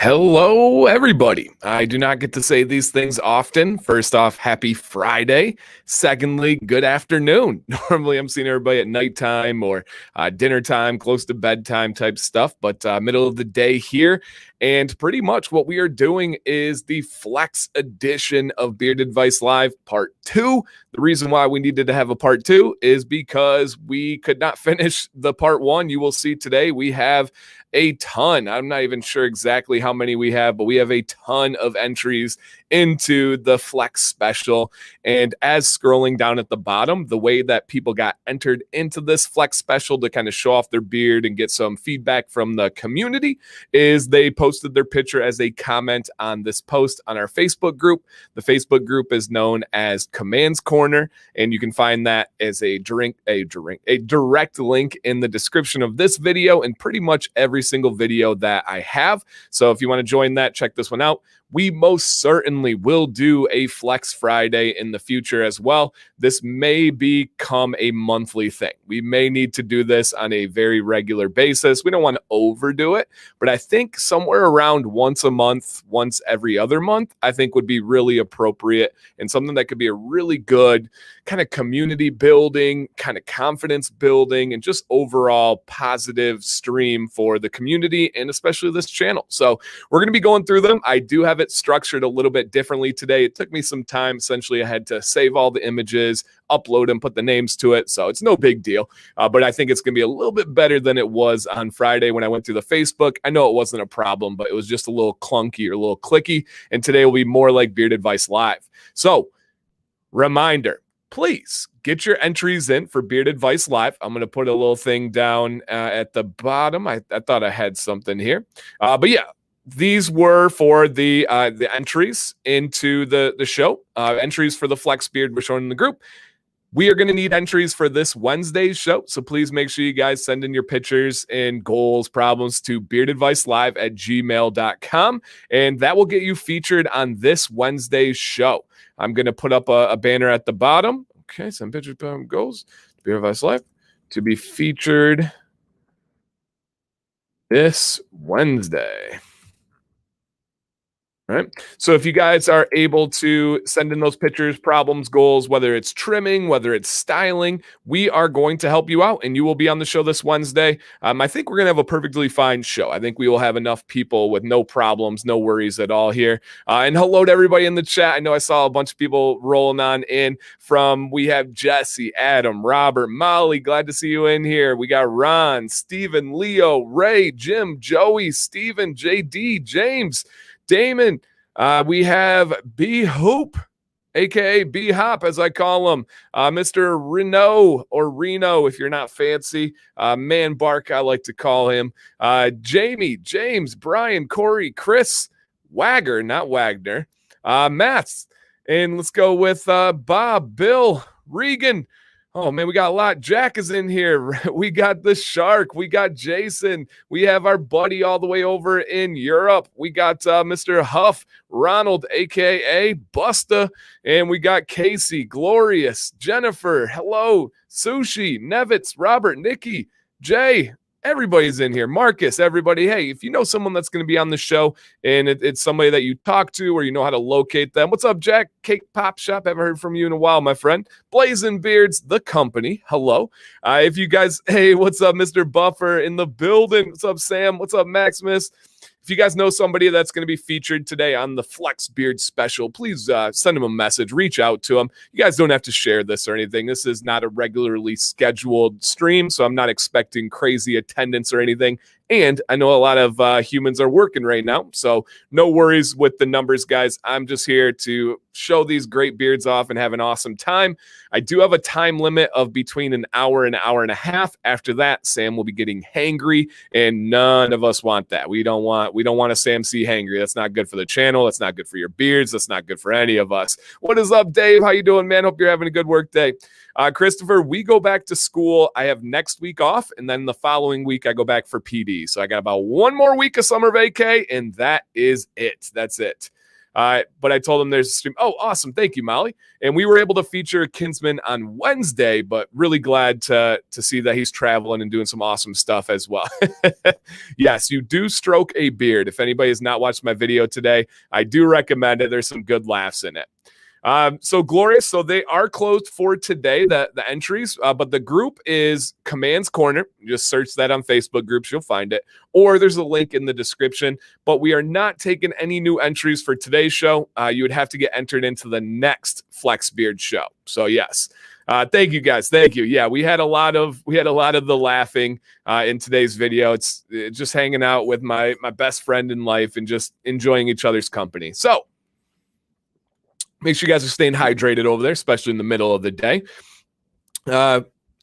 Hello, everybody. I do not get to say these things often. First off, happy Friday. Secondly, good afternoon. Normally, I'm seeing everybody at nighttime or dinner time, close to bedtime type stuff, but middle of the day here. And pretty much what we are doing is the Flex edition of Beard Advice Live Part 2. The reason why we needed to have a Part 2 is because we could not finish the Part 1. You will see today we have a ton. I'm not even sure exactly how many we have, but we have a ton of entries into the Flex special. And as scrolling down at the bottom, the way that people got entered into this Flex special to kind of show off their beard and get some feedback from the community is they posted their picture as a comment on this post on our Facebook group. The Facebook group is known as Commands Corner, and you can find that as a direct link in the description of this video and pretty much every single video that I have. So if you want to join that, check this one out. We most certainly will do a Flex Friday in the future as well. This may become a monthly thing. We may need to do this on a very regular basis. We don't want to overdo it, but I think somewhere around once a month, once every other month, I think would be really appropriate and something that could be a really good kind of community building, kind of confidence building, and just overall positive stream for the community and especially this channel. So we're going to be going through them. I do have it structured a little bit differently today. It took me some time. Essentially, I had to save all the images, upload them, put the names to it. So it's no big deal. But I think it's going to be a little bit better than it was on Friday when I went through the Facebook. I know it wasn't a problem, but it was just a little clunky or a little clicky. And today will be more like Beard Advice Live. So reminder, please get your entries in for Beard Advice Live. I'm going to put a little thing down at the bottom. I thought I had something here. But yeah, these were for the entries into the show. Entries for the Flex Beard were shown in the group. We are going to need entries for this Wednesday's show. So please make sure you guys send in your pictures and goals, problems to beardadvicelive@gmail.com. And that will get you featured on this Wednesday's show. I'm going to put up a banner at the bottom. Okay, send pictures, goals to Beard Advice Live to be featured this Wednesday. Right. So if you guys are able to send in those pictures, problems, goals, whether it's trimming, whether it's styling, we are going to help you out and you will be on the show this Wednesday. I think we're going to have a perfectly fine show. I think we will have enough people with no problems, no worries at all here. And hello to everybody in the chat. I know I saw a bunch of people rolling on in we have Jesse, Adam, Robert, Molly. Glad to see you in here. We got Ron, Steven, Leo, Ray, Jim, Joey, Steven, JD, James, Damon. We have B Hoop, aka B Hop, as I call him. Mr. Reno or Reno, if you're not fancy. Man Bark, I like to call him. Jamie, James, Brian, Corey, Chris, Wagger, not Wagner. Maths. And let's go with Bob, Bill, Regan. Oh, man, we got a lot. Jack is in here. We got the Shark. We got Jason. We have our buddy all the way over in Europe. We got Mr. Huff, Ronald, a.k.a. Busta. And we got Casey, Glorious, Jennifer, hello, Sushi, Nevitz, Robert, Nikki, Jay. Everybody's in here. Marcus, everybody. Hey, if you know someone that's going to be on the show and it's somebody that you talk to or you know how to locate them. What's up, Jack? Cake Pop Shop. Haven't heard from you in a while, my friend. Blazing Beards, the company. Hello. If you guys, hey, what's up, Mr. Buffer in the building? What's up, Sam? What's up, Maximus? If you guys know somebody that's going to be featured today on the Flex Beard special, please send them a message, reach out to them. You guys don't have to share this or anything. This is not a regularly scheduled stream, so I'm not expecting crazy attendance or anything. And I know a lot of humans are working right now, so no worries with the numbers, guys. I'm just here to show these great beards off and have an awesome time. I do have a time limit of between an hour and a half. After that, Sam will be getting hangry, and none of us want that. We don't want a Sam C hangry. That's not good for the channel. That's not good for your beards. That's not good for any of us. What is up, Dave? How you doing, man? Hope you're having a good work day. Christopher, we go back to school. I have next week off, and then the following week I go back for PD. So I got about one more week of summer vacay, and that is it. That's it. But I told him there's a stream. Oh, awesome. Thank you, Molly. And we were able to feature Kinsman on Wednesday, but really glad to see that he's traveling and doing some awesome stuff as well. Yes, you do stroke a beard. If anybody has not watched my video today, I do recommend it. There's some good laughs in it. So glorious. So they are closed for today, the entries, but the group is Command's Corner. Just search that on Facebook groups. You'll find it, or there's a link in the description, but we are not taking any new entries for today's show. You would have to get entered into the next Flex Beard show. So yes. Thank you guys. Thank you. Yeah, we had a lot of the laughing in today's video. It's just hanging out with my best friend in life and just enjoying each other's company. So make sure you guys are staying hydrated over there, especially in the middle of the day.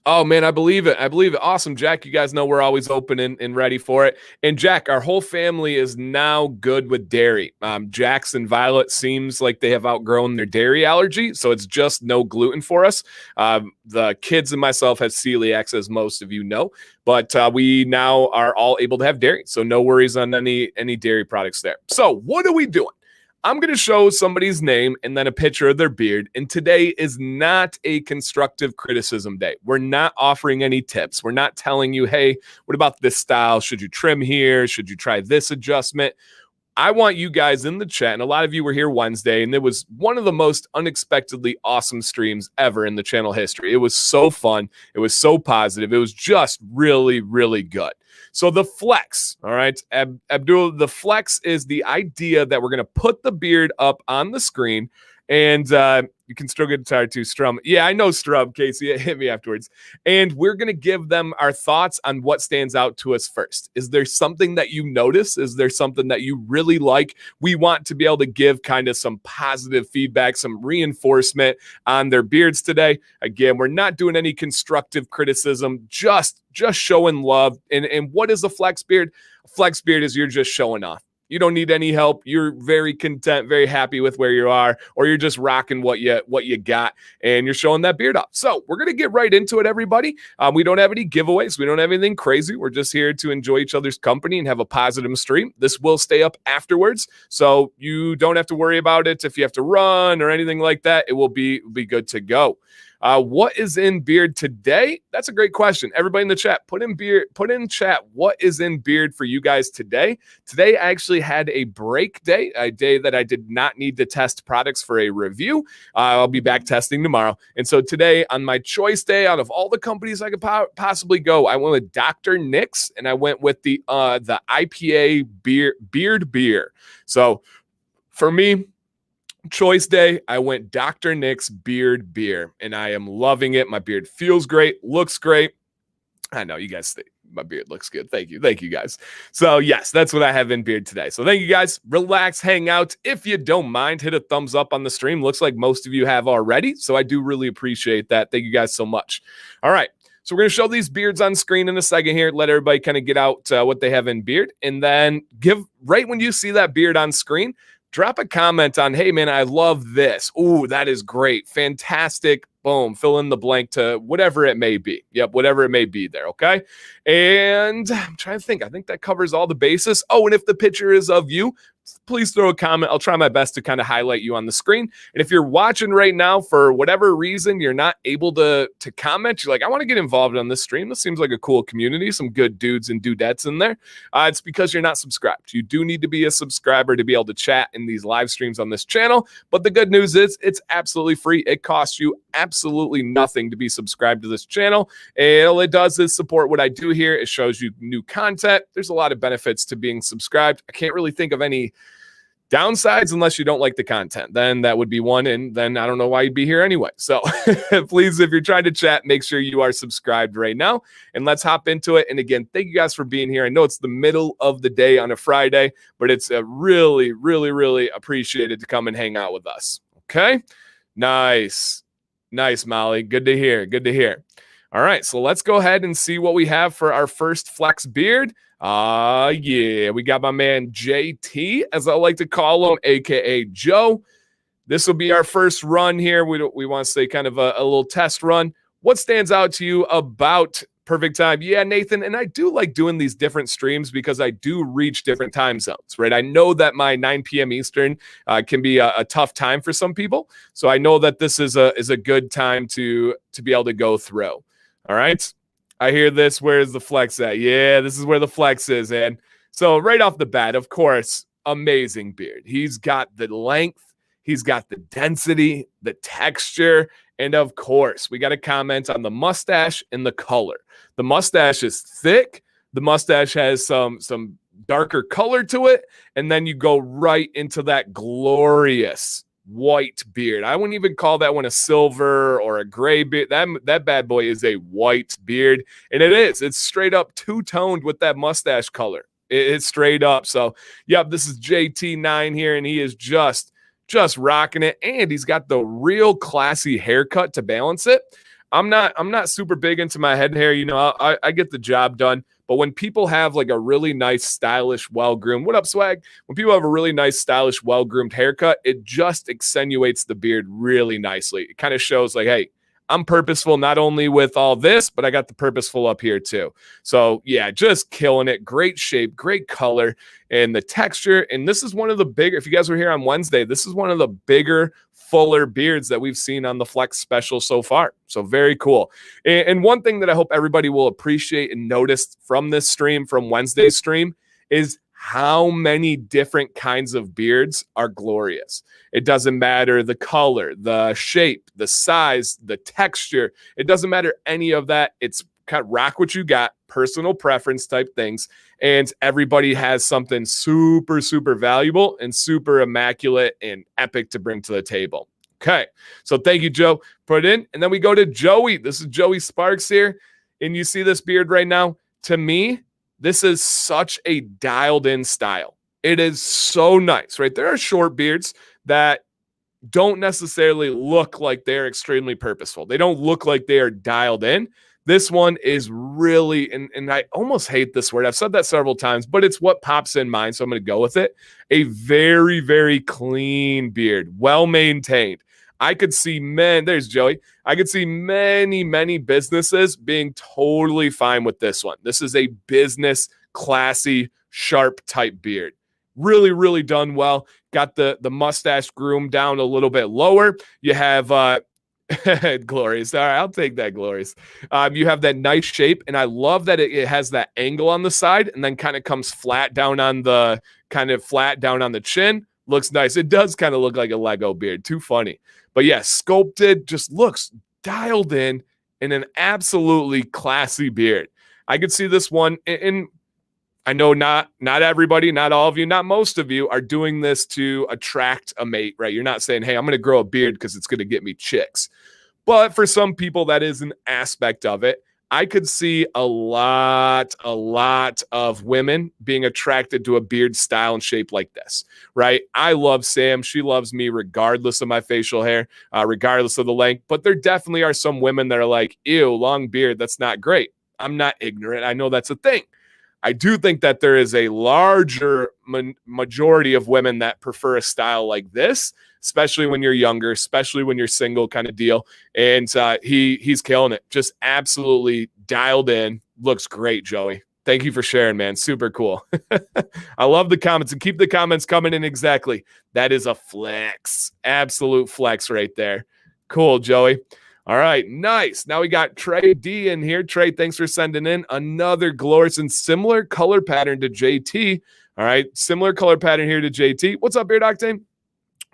Oh, man, I believe it. I believe it. Awesome, Jack. You guys know we're always open and ready for it. And, Jack, our whole family is now good with dairy. Jax and Violet seems like they have outgrown their dairy allergy, so it's just no gluten for us. The kids and myself have celiacs, as most of you know, but we now are all able to have dairy, so no worries on any dairy products there. So what are we doing? I'm going to show somebody's name and then a picture of their beard. And today is not a constructive criticism day. We're not offering any tips. We're not telling you, hey, what about this style? Should you trim here? Should you try this adjustment? I want you guys in the chat, and a lot of you were here Wednesday, and it was one of the most unexpectedly awesome streams ever in the channel history. It was so fun. It was so positive. It was just really, really good. So the flex, all right, Abdul, the flex is the idea that we're going to put the beard up on the screen, and you can still get tired too, Strum. Yeah, I know Strum, Casey. It hit me afterwards. And we're going to give them our thoughts on what stands out to us first. Is there something that you notice? Is there something that you really like? We want to be able to give kind of some positive feedback, some reinforcement on their beards today. Again, we're not doing any constructive criticism, just showing love. And what is a flex beard? A flex beard is you're just showing off. You don't need any help. You're very content, very happy with where you are, or you're just rocking what you got, and you're showing that beard off. So we're going to get right into it, everybody. We don't have any giveaways. We don't have anything crazy. We're just here to enjoy each other's company and have a positive stream. This will stay up afterwards, so you don't have to worry about it if you have to run or anything like that. It will be good to go. What is in beard today? That's a great question. Everybody in the chat, put in chat what is in beard for you guys today. Today, I actually had a break day, a day that I did not need to test products for a review. I'll be back testing tomorrow. And so today, on my choice day, out of all the companies I could possibly go, I went with Dr. Nick's, and I went with the IPA beard beer. So for me, choice day, I went Dr. Nick's beard beer, and I am loving it. My beard feels great, looks great. I know you guys think my beard looks good. Thank you guys. So yes, that's what I have in beard today. So thank you guys. Relax, hang out. If you don't mind, hit a thumbs up on the stream. Looks like most of you have already, so I do really appreciate that. Thank you guys so much. All right. So we're going to show these beards on screen in a second here. Let everybody kind of get out what they have in beard, and then right when you see that beard on screen, drop a comment on, hey, man, I love this. Ooh, that is great. Fantastic. Boom. Fill in the blank to whatever it may be. Yep, whatever it may be there, okay? And I'm trying to think. I think that covers all the bases. Oh, and if the picture is of you, please throw a comment. I'll try my best to kind of highlight you on the screen. And if you're watching right now, for whatever reason, you're not able to comment, you're like, I want to get involved on this stream. This seems like a cool community, some good dudes and dudettes in there. It's because you're not subscribed. You do need to be a subscriber to be able to chat in these live streams on this channel. But the good news is it's absolutely free. It costs you absolutely nothing to be subscribed to this channel. And all it does is support what I do here. It shows you new content. There's a lot of benefits to being subscribed. I can't really think of any downsides unless you don't like the content. Then that would be one, and then I don't know why you'd be here anyway. So please, if you're trying to chat, make sure you are subscribed right now, and let's hop into it. And again, thank you guys for being here. I know it's the middle of the day on a Friday, but it's really, really, really appreciated to come and hang out with us. Okay? Nice, Molly. Good to hear. All right, so let's go ahead and see what we have for our first flex beard. Yeah, we got my man JT, as I like to call him, aka Joe. This will be our first run here. We want to say kind of a little test run. What stands out to you about perfect time. Yeah, Nathan. And I do like doing these different streams because I do reach different time zones, right? I know that my 9 p.m. Eastern can be a tough time for some people. So I know that this is a good time to be able to go through. All right. I hear this. Where's the flex at? Yeah, this is where the flex is. And so right off the bat, of course, amazing beard. He's got the length. He's got the density, the texture, and of course, we got to comment on the mustache and the color. The mustache is thick. The mustache has some darker color to it, and then you go right into that glorious white beard. I wouldn't even call that one a silver or a gray beard. That bad boy is a white beard, and it is. It's straight up two-toned with that mustache color. It's straight up. So, yep, this is JT9 here, and he is just rocking it, and he's got the real classy haircut to balance it. I'm not super big into my head hair. You know, I get the job done. But when people have like a really nice, stylish, well-groomed, what up, swag? When people have a really nice, stylish, well-groomed haircut, it just accentuates the beard really nicely. It kind of shows like, hey, I'm purposeful not only with all this, but I got the purposeful up here too. So yeah, just killing it. Great shape, great color, and the texture. And this is one of the bigger, if you guys were here on Wednesday, this is one of the bigger, fuller beards that we've seen on the Flex special so far. So very cool. And one thing that I hope everybody will appreciate and notice from this stream, from Wednesday's stream, is how many different kinds of beards are glorious. It doesn't matter the color, the shape, the size, the texture. It doesn't matter any of that. It's kind of rock what you got, personal preference type things. And everybody has something super, super valuable and super immaculate and epic to bring to the table. Okay. So thank you, Joe. Put it in. And then we go to Joey. This is Joey Sparks here. And you see this beard right now? To me, this is such a dialed in style. It is so nice, right? There are short beards that don't necessarily look like they're extremely purposeful. They don't look like they are dialed in. This one is really, and I almost hate this word. I've said that several times, but it's what pops in mind. So I'm going to go with it. A very, very clean beard, well maintained. I could see there's Joey. I could see many, many businesses being totally fine with this one. This is a business, classy, sharp type beard. Really, really done well. Got the mustache groomed down a little bit lower. You have glorious. All right, I'll take that, glorious. You have that nice shape, and I love that it has that angle on the side and then kind of comes flat down on the chin. Looks nice. It does kind of look like a Lego beard. Too funny. But yeah, sculpted, just looks dialed in an absolutely classy beard. I could see this one, and I know not everybody, not all of you, not most of you are doing this to attract a mate, right? You're not saying, hey, I'm going to grow a beard because it's going to get me chicks. But for some people, that is an aspect of it. I could see a lot of women being attracted to a beard style and shape like this, right? I love Sam. She loves me regardless of my facial hair, regardless of the length. But there definitely are some women that are like, ew, long beard, that's not great. I'm not ignorant. I know that's a thing. I do think that there is a larger majority of women that prefer a style like this, especially when you're younger, especially when you're single kind of deal. And he's killing it. Just absolutely dialed in. Looks great, Joey. Thank you for sharing, man. Super cool. I love the comments, and keep the comments coming in. Exactly. That is a flex. Absolute flex right there. Cool, Joey. All right, nice. Now we got Trey D in here. Trey, thanks for sending in another glorious and similar color pattern to JT. All right, similar color pattern here to JT. What's up, Beard Octane?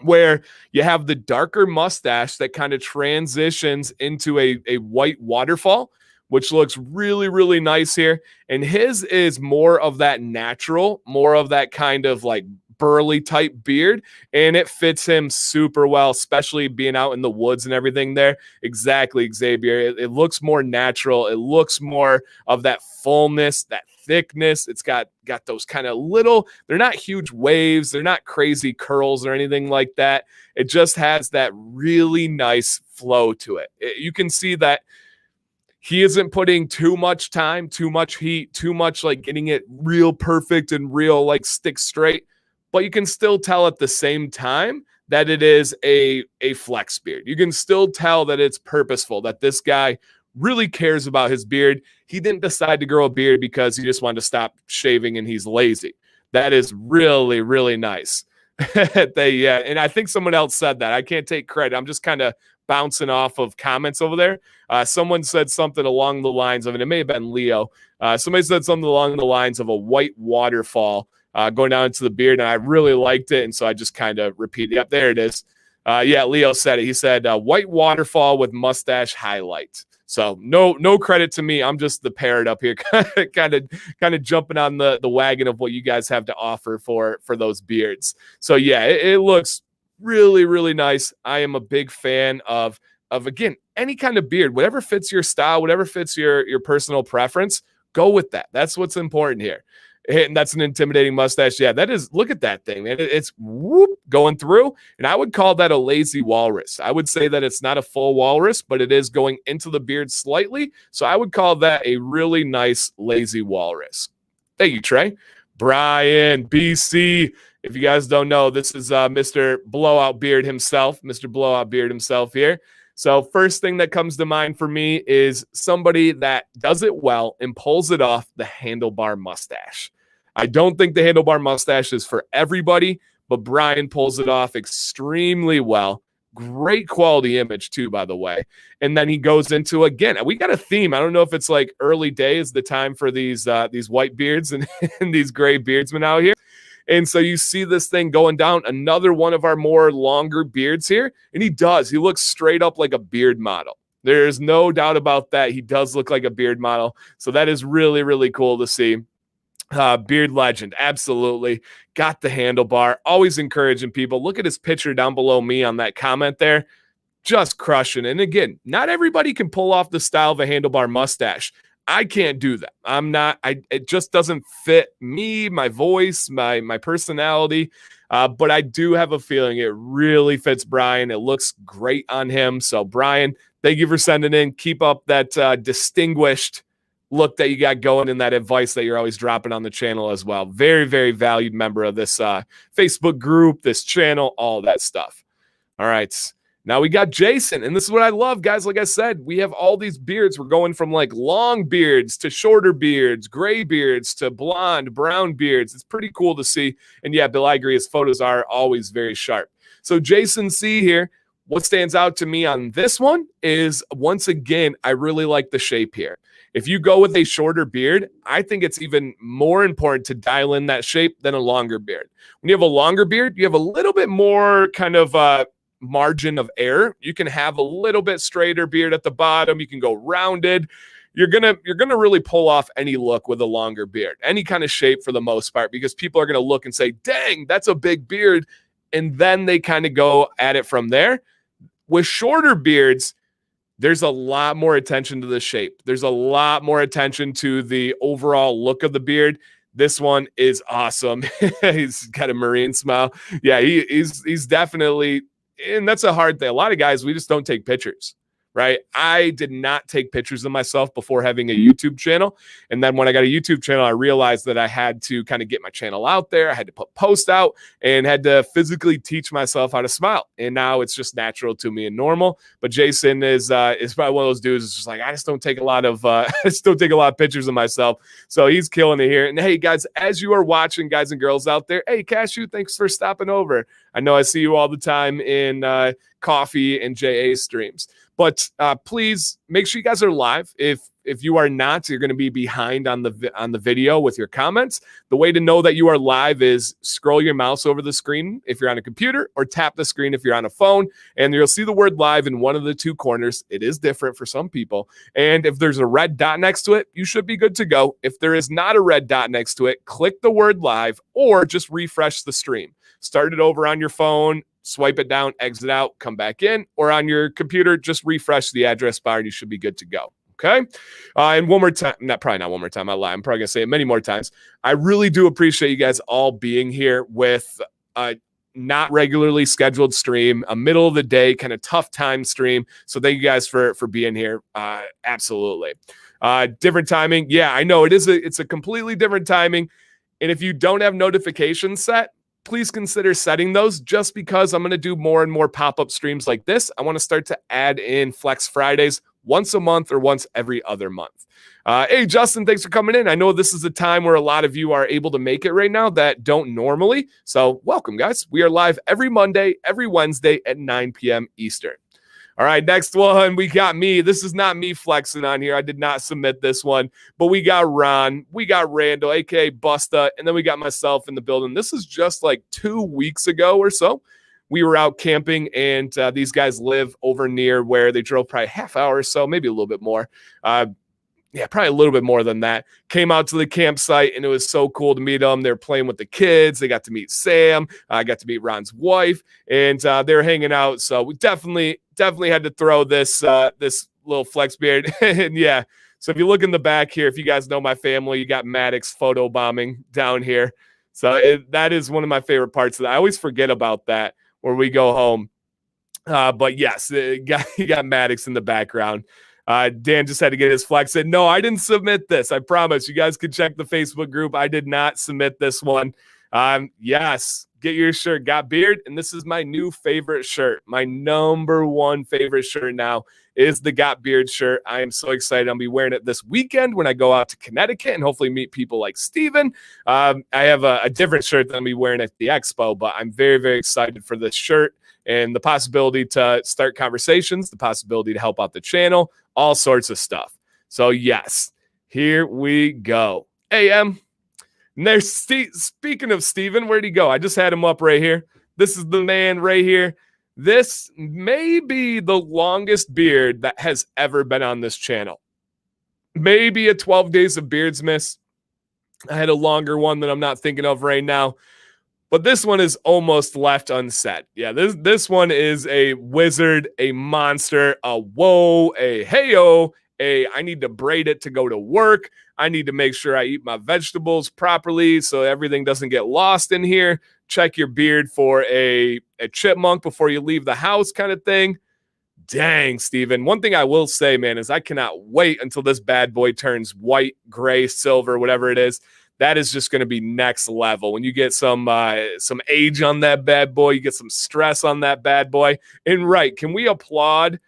Where you have the darker mustache that kind of transitions into a white waterfall, which looks really, really nice here. And his is more of that natural, more of that kind of like burly type beard, and it fits him super well, especially being out in the woods and everything there. Exactly, Xavier. It looks more natural. It looks more of that fullness, that thickness. It's got those kind of little, they're not huge waves. They're not crazy curls or anything like that. It just has that really nice flow to it. You can see that he isn't putting too much time, too much heat, too much like getting it real perfect and real like stick straight. But you can still tell at the same time that it is a flex beard. You can still tell that it's purposeful, that this guy really cares about his beard. He didn't decide to grow a beard because he just wanted to stop shaving and he's lazy. That is really, really nice. Yeah, and I think someone else said that. I can't take credit. I'm just kind of bouncing off of comments over there. Someone said something along the lines of, and it may have been Leo. Somebody said something along the lines of a white waterfall going down into the beard, and I really liked it, and so I just kind of repeated. Yep, there it is. Yeah, Leo said it. He said white waterfall with mustache highlight. So no credit to me. I'm just the parrot up here, kind of jumping on the wagon of what you guys have to offer for those beards. So yeah, it looks really, really nice. I am a big fan of again, any kind of beard, whatever fits your style, whatever fits your personal preference, go with that. That's what's important here. And that's an intimidating mustache. Yeah, that is. Look at that thing, man. It's whoop going through. And I would call that a lazy walrus. I would say that it's not a full walrus, but it is going into the beard slightly. So I would call that a really nice lazy walrus. Thank you, Trey. Brian, BC. If you guys don't know, this is Mr. Blowout Beard himself, Mr. Blowout Beard himself here. So first thing that comes to mind for me is somebody that does it well and pulls it off, the handlebar mustache. I don't think the handlebar mustache is for everybody, but Brian pulls it off extremely well. Great quality image too, by the way. And then he goes into, again, we got a theme. I don't know if it's like early days, the time for these white beards and, and these gray beardsmen out here. And so you see this thing going down, another one of our more longer beards here. And he looks straight up like a beard model. There's no doubt about that. He does look like a beard model. So that is really, really cool to see. Beard legend. Absolutely. Got the handlebar. Always encouraging people. Look at his picture down below me on that comment there. Just crushing. And again, not everybody can pull off the style of a handlebar mustache. I can't do that. I'm not, it just doesn't fit me, my voice, my personality. But I do have a feeling it really fits Brian. It looks great on him. So Brian, thank you for sending in. Keep up that distinguished look that you got going and that advice that you're always dropping on the channel as well. Very, very valued member of this Facebook group, this channel, all that stuff. All right. Now we got Jason, and this is what I love, guys. Like I said, we have all these beards. We're going from like long beards to shorter beards, gray beards to blonde, brown beards. It's pretty cool to see. And yeah, Bill, I agree. His photos are always very sharp. So Jason C here, what stands out to me on this one is, once again, I really like the shape here. If you go with a shorter beard, I think it's even more important to dial in that shape than a longer beard. When you have a longer beard, you have a little bit more kind of margin of error. You can have a little bit straighter beard at the bottom. You can go rounded. You're gonna really pull off any look with a longer beard, any kind of shape for the most part, because people are gonna look and say, dang, that's a big beard. And then they kind of go at it from there. With shorter beards, there's a lot more attention to the shape. There's a lot more attention to the overall look of the beard. This one is awesome. He's got a Marine smile. Yeah, he's definitely, and that's a hard thing. A lot of guys, we just don't take pictures, right? I did not take pictures of myself before having a YouTube channel. And then when I got a YouTube channel, I realized that I had to kind of get my channel out there. I had to put posts out and had to physically teach myself how to smile. And now it's just natural to me and normal. But Jason is probably one of those dudes that's just like, I just don't take a lot of pictures of myself. So he's killing it here. And hey, guys, as you are watching, guys and girls out there, hey, Cashew, thanks for stopping over. I know I see you all the time in coffee and JA streams. But please make sure you guys are live. If you are not, you're going to be behind on the video with your comments. The way to know that you are live is scroll your mouse over the screen if you're on a computer, or tap the screen if you're on a phone, and you'll see the word live in one of the two corners. It is different for some people. And if there's a red dot next to it, you should be good to go. If there is not a red dot next to it, click the word live or just refresh the stream. Start it over on your phone, swipe it down, exit out, come back in, or on your computer, just refresh the address bar and you should be good to go. Okay. And one more time, probably not one more time. I lie. I'm probably going to say it many more times. I really do appreciate you guys all being here with a not regularly scheduled stream, a middle of the day, kind of tough time stream. So thank you guys for being here. Absolutely. Different timing. Yeah, I know it's a completely different timing. And if you don't have notifications set, please consider setting those, just because I'm going to do more and more pop-up streams like this. I want to start to add in Flex Fridays once a month or once every other month. Hey, Justin, thanks for coming in. I know this is a time where a lot of you are able to make it right now that don't normally. So welcome, guys. We are live every Monday, every Wednesday at 9 p.m. Eastern. All right, next one, we got me. This is not me flexing on here. I did not submit this one, but we got Ron, we got Randall, aka Busta, and then we got myself in the building. This is just like 2 weeks ago or so. We were out camping, and these guys live over near where they drove probably half hour or so, maybe a little bit more. Yeah, probably a little bit more than that. Came out to the campsite, and it was so cool to meet them. They're playing with the kids. They got to meet Sam. I got to meet Ron's wife, and they were hanging out. So we definitely had to throw this this little flex beard. And yeah, so if you look in the back here, if you guys know my family, you got Maddox photo bombing down here. So that is one of my favorite parts of that. I always forget about that where we go home. But yes, you got Maddox in the background. Dan just had to get his flex in. No, I didn't submit this. I promise. You guys can check the Facebook group. I did not submit this one. Yes, get your shirt. Got beard, and this is my new favorite shirt. My number one favorite shirt now is the Got Beard shirt. I am so excited. I'll be wearing it this weekend when I go out to Connecticut and hopefully meet people like Steven. I have a different shirt that I'll be wearing at the expo, but I'm very, very excited for this shirt and the possibility to start conversations, the possibility to help out the channel, all sorts of stuff. So yes, here we go. AM. And there's speaking of Steven, where'd he go? I just had him up right here. This is the man right here. This may be the longest beard that has ever been on this channel. Maybe a 12 Days of Beardsmas. I had a longer one that I'm not thinking of right now. But this one is almost left unsaid. Yeah, this one is a wizard, a monster, a whoa, a heyo, a I need to braid it to go to work. I need to make sure I eat my vegetables properly so everything doesn't get lost in here. Check your beard for a chipmunk before you leave the house kind of thing. Dang, Steven. One thing I will say, man, is I cannot wait until this bad boy turns white, gray, silver, whatever it is. That is just going to be next level. When you get some age on that bad boy, you get some stress on that bad boy. And right, can we applaud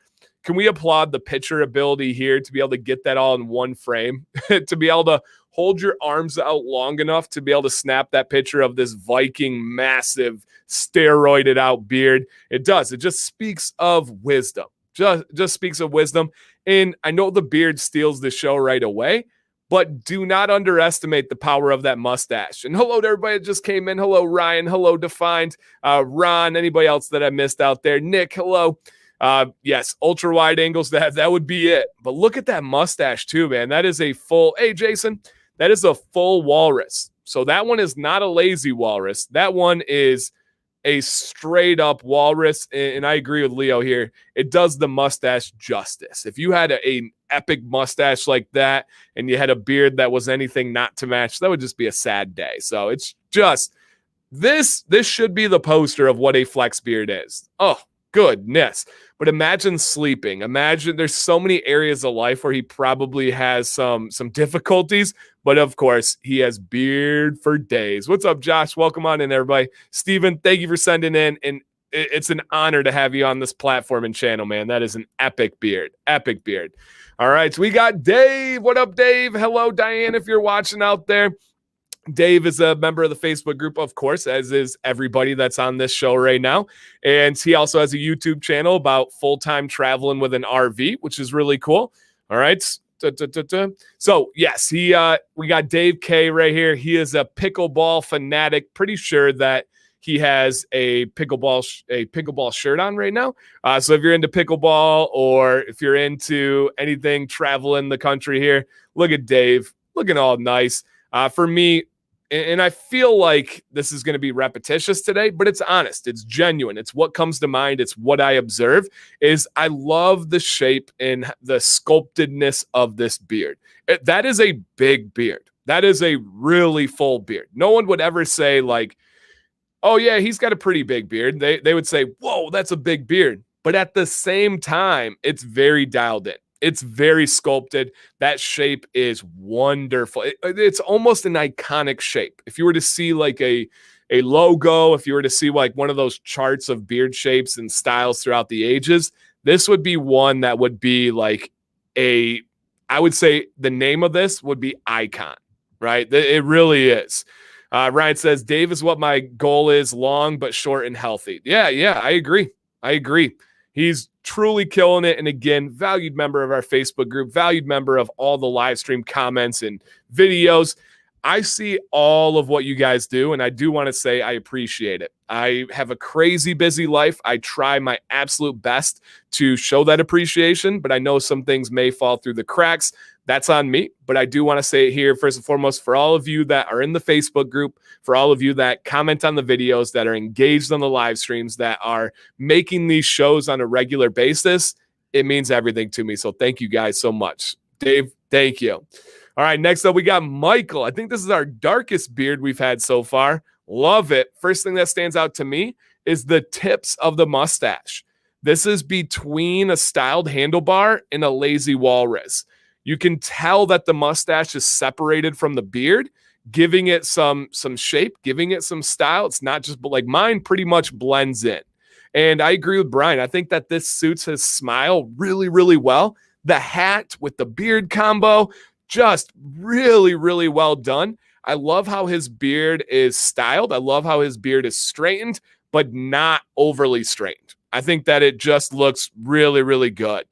the pitcher ability here to be able to get that all in one frame, to be able to hold your arms out long enough to be able to snap that picture of this Viking massive steroided out beard? It does. It just speaks of wisdom. Just speaks of wisdom. And I know the beard steals the show right away, but do not underestimate the power of that mustache. And hello to everybody that just came in. Hello, Ryan. Hello, Defined. Ron, anybody else that I missed out there. Nick, hello. Yes, ultra wide angles, that would be it. But look at that mustache too, man. That is a full, hey, Jason, that is a full walrus. So that one is not a lazy walrus. That one is a straight up walrus. And I agree with Leo here. It does the mustache justice. If you had an epic mustache like that and you had a beard that was anything not to match, that would just be a sad day. So it's just this should be the poster of what a flex beard is. Oh, goodness. But imagine sleeping. Imagine there's so many areas of life where he probably has some difficulties, but of course he has beard for days. What's up, Josh? Welcome on in, everybody. Steven, thank you for sending in. And it's an honor to have you on this platform and channel, man. That is an epic beard. Epic beard. All right, so we got Dave. What up, Dave? Hello, Diane, if you're watching out there. Dave is a member of the Facebook group, of course, as is everybody that's on this show right now. And he also has a YouTube channel about full-time traveling with an RV, which is really cool. All right. So, yes, we got Dave K right here. He is a pickleball fanatic. Pretty sure that he has a pickleball shirt on right now. So if you're into pickleball or if you're into anything traveling the country here, look at Dave looking all nice. For me, and I feel like this is going to be repetitious today, but it's honest. It's genuine. It's what comes to mind. It's what I observe. Is I love the shape and the sculptedness of this beard. That is a big beard. That is a really full beard. No one would ever say like, oh yeah, he's got a pretty big beard. They would say, whoa, that's a big beard. But at the same time, it's very dialed in. It's very sculpted. That shape is wonderful. It's almost an iconic shape. If you were to see like a a logo, if you were to see like one of those charts of beard shapes and styles throughout the ages, this would be one that would be like I would say the name of this would be icon, right? It really is. Ryan says, Dave is what my goal is, long but short and healthy. Yeah, I agree. He's truly killing it. And again, valued member of our Facebook group, valued member of all the live stream comments and videos. I see all of what you guys do, and I do want to say I appreciate it. I have a crazy busy life. I try my absolute best to show that appreciation, but I know some things may fall through the cracks. That's on me, but I do want to say it here, first and foremost, for all of you that are in the Facebook group, for all of you that comment on the videos, that are engaged on the live streams, that are making these shows on a regular basis, it means everything to me. So thank you guys so much. Dave, thank you. All right, next up, we got Michael. I think this is our darkest beard we've had so far. Love it. First thing that stands out to me is the tips of the mustache. This is between a styled handlebar and a lazy walrus. You can tell that the mustache is separated from the beard, giving it some shape, giving it some style. It's not just like mine pretty much blends in. And I agree with Brian. I think that this suits his smile really, really well. The hat with the beard combo, just really, really well done. I love how his beard is styled. I love how his beard is straightened, but not overly straightened. I think that it just looks really, really good.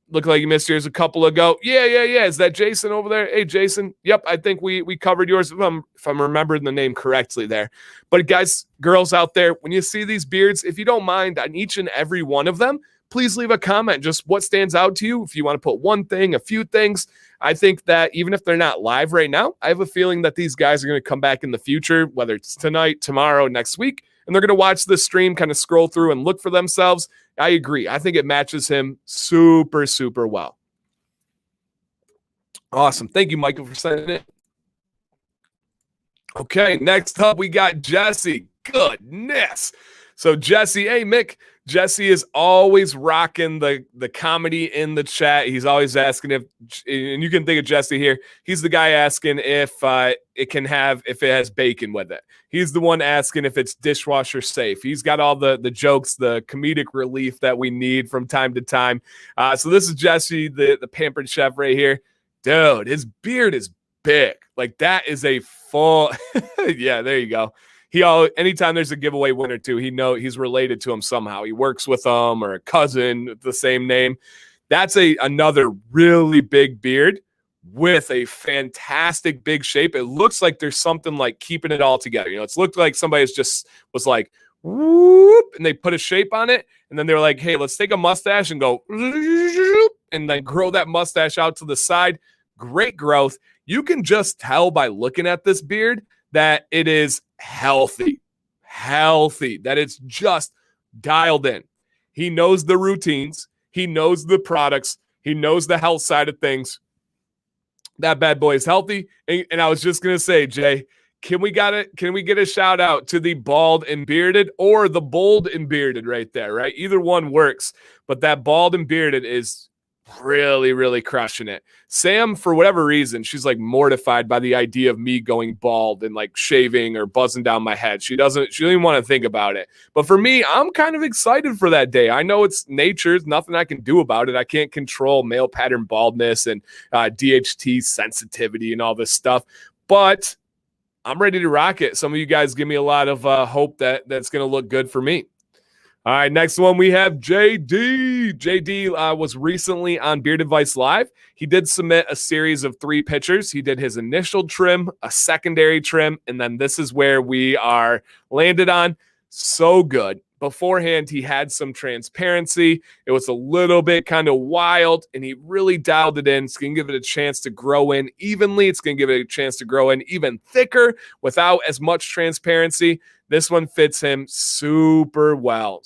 Looked like you missed yours a couple ago. Yeah. Is that Jason over there? Hey, Jason. Yep, I think we covered yours if I'm remembering the name correctly there. But guys, girls out there, when you see these beards, if you don't mind on each and every one of them, please leave a comment. Just what stands out to you. If you want to put one thing, a few things. I think that even if they're not live right now, I have a feeling that these guys are going to come back in the future, whether it's tonight, tomorrow, next week, and they're going to watch this stream, kind of scroll through and look for themselves. I agree. I think it matches him super, super well. Awesome. Thank you, Michael, for sending it. Okay, next up, we got Jesse. Goodness. So Jesse, hey, Mick. Jesse is always rocking the comedy in the chat. He's always asking if, and you can think of Jesse here. He's the guy asking if it has bacon with it. He's the one asking if it's dishwasher safe. He's got all the jokes, the comedic relief that we need from time to time. So this is Jesse, the pampered chef right here. Dude, his beard is big. Like that is a full, yeah, there you go. Anytime there's a giveaway winner too, he's related to him somehow. He works with them or a cousin with the same name. That's another really big beard with a fantastic big shape. It looks like there's something like keeping it all together. You know, it's looked like somebody was like, whoop, and they put a shape on it. And then they were like, hey, let's take a mustache and go, and then grow that mustache out to the side. Great growth. You can just tell by looking at this beard that it is healthy, that it's just dialed in. He knows the routines. He knows the products. He knows the health side of things. That bad boy is healthy. And I was just going to say, Jay, can we get a shout out to the bald and bearded or the bold and bearded right there, right? Either one works, but that bald and bearded is really, really crushing it. Sam, for whatever reason, she's like mortified by the idea of me going bald and like shaving or buzzing down my head. She doesn't even want to think about it. But for me, I'm kind of excited for that day. I know it's nature. There's nothing I can do about it. I can't control male pattern baldness and DHT sensitivity and all this stuff. But I'm ready to rock it. Some of you guys give me a lot of hope that's going to look good for me. All right, next one we have JD. JD was recently on Beard Advice Live. He did submit a series of 3 pictures. He did his initial trim, a secondary trim, and then this is where we are landed on. So good. Beforehand, he had some transparency. It was a little bit kind of wild, and he really dialed it in. It's going to give it a chance to grow in evenly. It's going to give it a chance to grow in even thicker without as much transparency. This one fits him super well.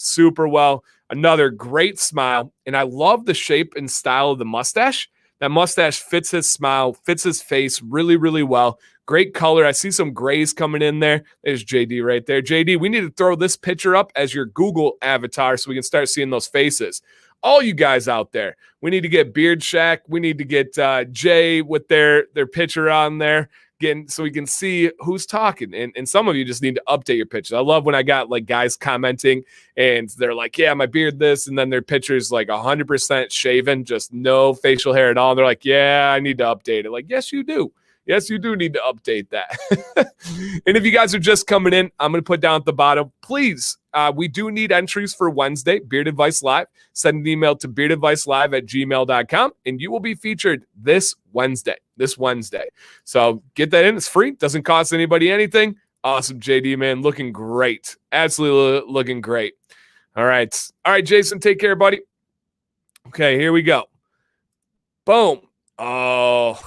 Another great smile, and I love the shape and style of the mustache. That mustache fits his smile, fits his face really, really well. Great color. I see some grays coming in there. There's JD right there. JD, we need to throw this picture up as your Google avatar so we can start seeing those faces. All you guys out there, we need to get Beard Shack. We need to get Jay with their picture on there. so we can see who's talking. And some of you just need to update your pictures. I love when I got like guys commenting and they're like, yeah, my beard this, and then their picture's like 100% shaven, just no facial hair at all. And they're like, yeah, I need to update it. Like, yes, you do. Yes, you do need to update that. And if you guys are just coming in, I'm going to put down at the bottom, please, we do need entries for Wednesday, Beard Advice Live. Send an email to beardadvicelive@gmail.com, and you will be featured this Wednesday. So get that in. It's free. Doesn't cost anybody anything. Awesome, JD, man. Looking great. Absolutely looking great. All right, Jason, take care, buddy. Okay, here we go. Boom. Oh,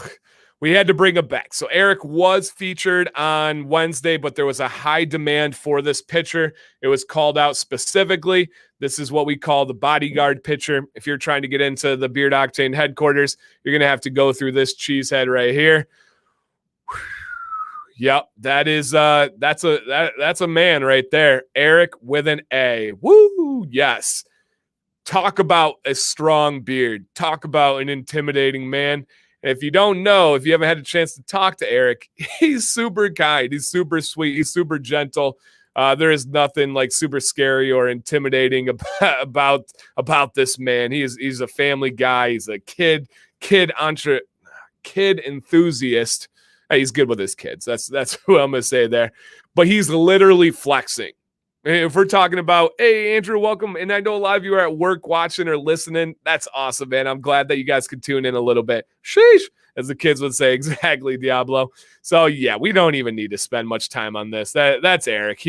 we had to bring him back. So Eric was featured on Wednesday, but there was a high demand for this pitcher. It was called out specifically. This is what we call the bodyguard pitcher. If you're trying to get into the Beard Octane headquarters, you're going to have to go through this cheesehead right here. Yep, that's a man right there. Eric with an A. Woo, yes. Talk about a strong beard. Talk about an intimidating man. If you don't know, if you haven't had a chance to talk to Eric, he's super kind. He's super sweet. He's super gentle. There is nothing like super scary or intimidating about this man. He's a family guy. He's a kid enthusiast. He's good with his kids. That's what I'm gonna say there. But he's literally flexing. If we're talking about, hey, Andrew, welcome. And I know a lot of you are at work watching or listening. That's awesome, man. I'm glad that you guys could tune in a little bit. Sheesh, as the kids would say. Exactly, Diablo. So, yeah, we don't even need to spend much time on this. That's Eric.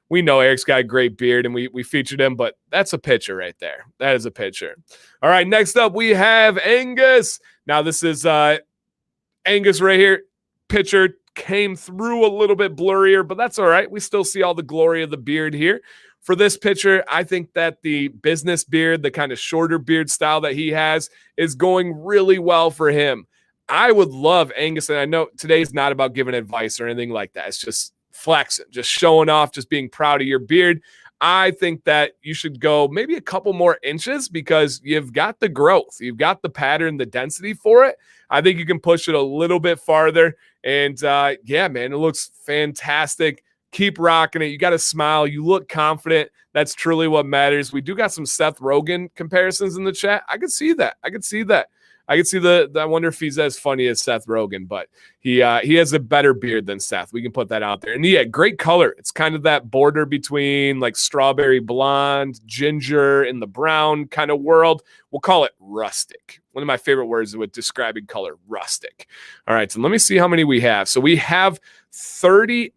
We know Eric's got a great beard, and we featured him, but that's a pitcher right there. That is a pitcher. All right, next up, we have Angus. Now, this is Angus right here. Pitcher came through a little bit blurrier, but that's all right. We still see all the glory of the beard here. For this pitcher, I think that the business beard, the kind of shorter beard style that he has, is going really well for him. I would love Angus, and I know today's not about giving advice or anything like that. It's just flexing, just showing off, just being proud of your beard. I think that you should go maybe a couple more inches because you've got the growth. You've got the pattern, the density for it. I think you can push it a little bit farther. And yeah, man, it looks fantastic. Keep rocking it. You got to smile. You look confident. That's truly what matters. We do got some Seth Rogen comparisons in the chat. I could see that. I wonder if he's as funny as Seth Rogen, but he has a better beard than Seth. We can put that out there. And yeah, great color. It's kind of that border between like strawberry blonde, ginger, and the brown kind of world. We'll call it rustic. One of my favorite words with describing color, rustic. All right, so let me see how many we have. So we have 38.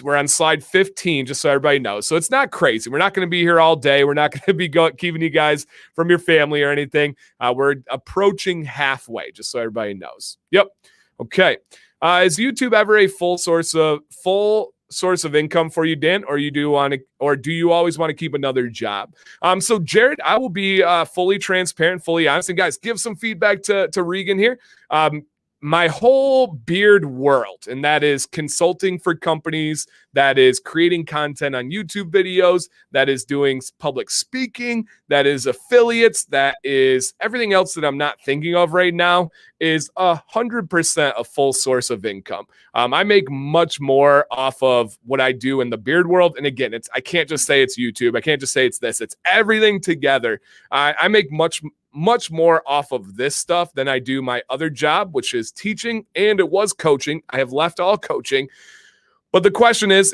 We're on slide 15, just so everybody knows. So it's not crazy. We're not going to be here all day. We're not going to be keeping you guys from your family or anything. We're approaching halfway, just so everybody knows. Yep. Okay. Is YouTube ever a full source of income for you, Dan, or do you always want to keep another job? So Jared, I will be fully transparent, fully honest, and guys, give some feedback to Regan here. My whole beard world, and that is consulting for companies, that is creating content on YouTube videos, that is doing public speaking, that is affiliates, that is everything else that I'm not thinking of right now, is 100% a full source of income. I make much more off of what I do in the beard world. And again, I can't just say it's YouTube. I can't just say it's this. It's everything together. I make much more off of this stuff than I do my other job, which is teaching, and it was coaching. I have left all coaching. But the question is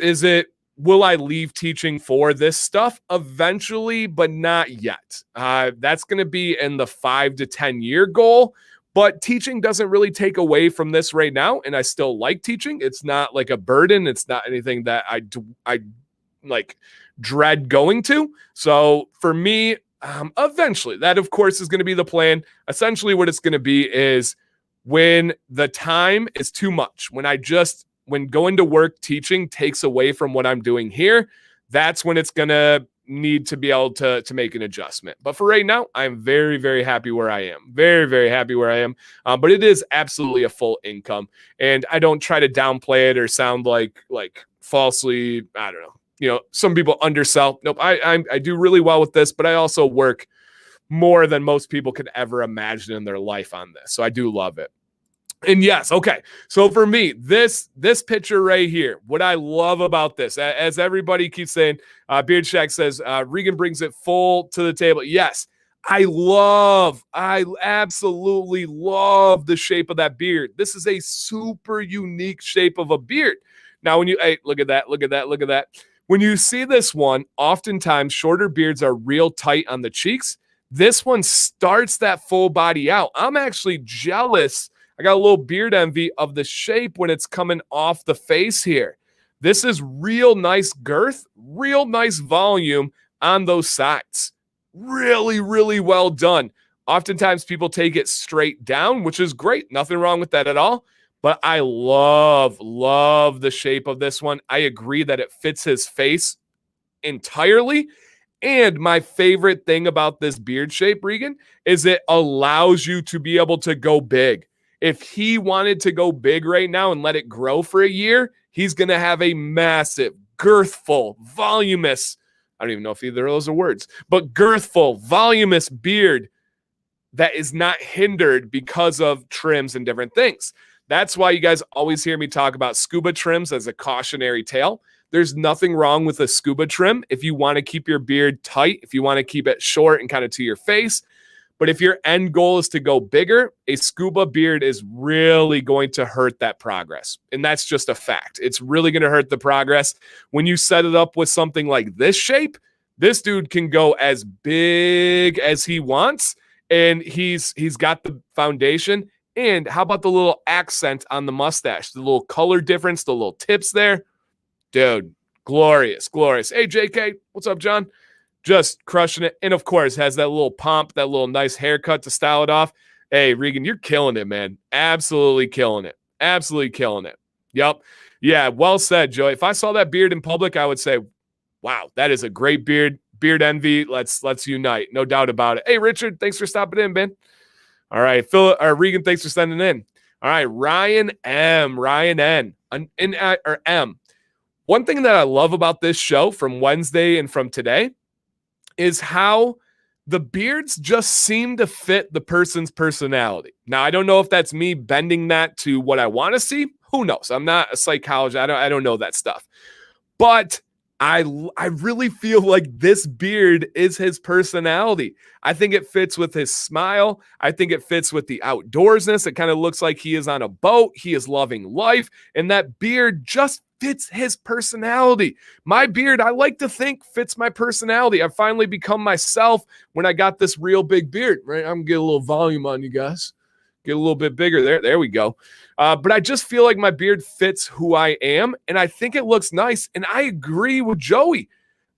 will I leave teaching for this stuff? Eventually, but not yet. That's going to be in the 5 to 10 year goal. But teaching doesn't really take away from this right now, and I still like teaching. It's not like a burden. It's not anything that I like dread going to. So for me, eventually, that of course is going to be the plan. Essentially, what it's going to be is when the time is too much, when going to work teaching takes away from what I'm doing here, that's when it's going to need to be able to make an adjustment. But for right now, I'm very, very happy where I am. Very, very happy where I am. But it is absolutely a full income. And I don't try to downplay it or sound like falsely, I don't know. Some people undersell. Nope, I do really well with this, but I also work more than most people could ever imagine in their life on this. So I do love it. And yes, okay. So for me, this picture right here, what I love about this, as everybody keeps saying, Beard Shack says Regan brings it full to the table. Yes, I absolutely love the shape of that beard. This is a super unique shape of a beard. Now, when hey, look at that, look at that, look at that. When you see this one, oftentimes shorter beards are real tight on the cheeks. This one starts that full body out. I'm actually jealous. I got a little beard envy of the shape when it's coming off the face here. This is real nice girth, real nice volume on those sides. Really, really well done. Oftentimes people take it straight down, which is great. Nothing wrong with that at all. But I love the shape of this one. I agree that it fits his face entirely. And my favorite thing about this beard shape, Regan, is it allows you to be able to go big. If he wanted to go big right now and let it grow for a year, he's going to have a massive, girthful, voluminous, I don't even know if either of those are words, but girthful, voluminous beard that is not hindered because of trims and different things. That's why you guys always hear me talk about scuba trims as a cautionary tale. There's nothing wrong with a scuba trim if you want to keep your beard tight, if you want to keep it short and kind of to your face. But if your end goal is to go bigger, a scuba beard is really going to hurt that progress. And that's just a fact. It's really going to hurt the progress. When you set it up with something like this shape, this dude can go as big as he wants. And he's got the foundation. And how about the little accent on the mustache, the little color difference, the little tips there? Dude, glorious, glorious. Hey, JK, what's up, John? Just crushing it. And of course, has that little pomp, that little nice haircut to style it off. Hey, Regan, you're killing it, man. Absolutely killing it. Absolutely killing it. Yep. Yeah, well said, Joey. If I saw that beard in public, I would say, wow, that is a great beard. Beard envy. Let's unite. No doubt about it. Hey, Richard, thanks for stopping in, man. All right, Regan, thanks for sending in. All right, Ryan N, or M. One thing that I love about this show from Wednesday and from today is how the beards just seem to fit the person's personality. Now, I don't know if that's me bending that to what I want to see. Who knows? I'm not a psychologist. I don't know that stuff. But I really feel like this beard is his personality. I think it fits with his smile. I think it fits with the outdoorsness. It kind of looks like he is on a boat. He is loving life. And that beard just fits his personality. My beard, I like to think, fits my personality. I've finally become myself when I got this real big beard, right? I'm going to get a little volume on you guys. Get a little bit bigger. There we go. But I just feel like my beard fits who I am, and I think it looks nice. And I agree with Joey.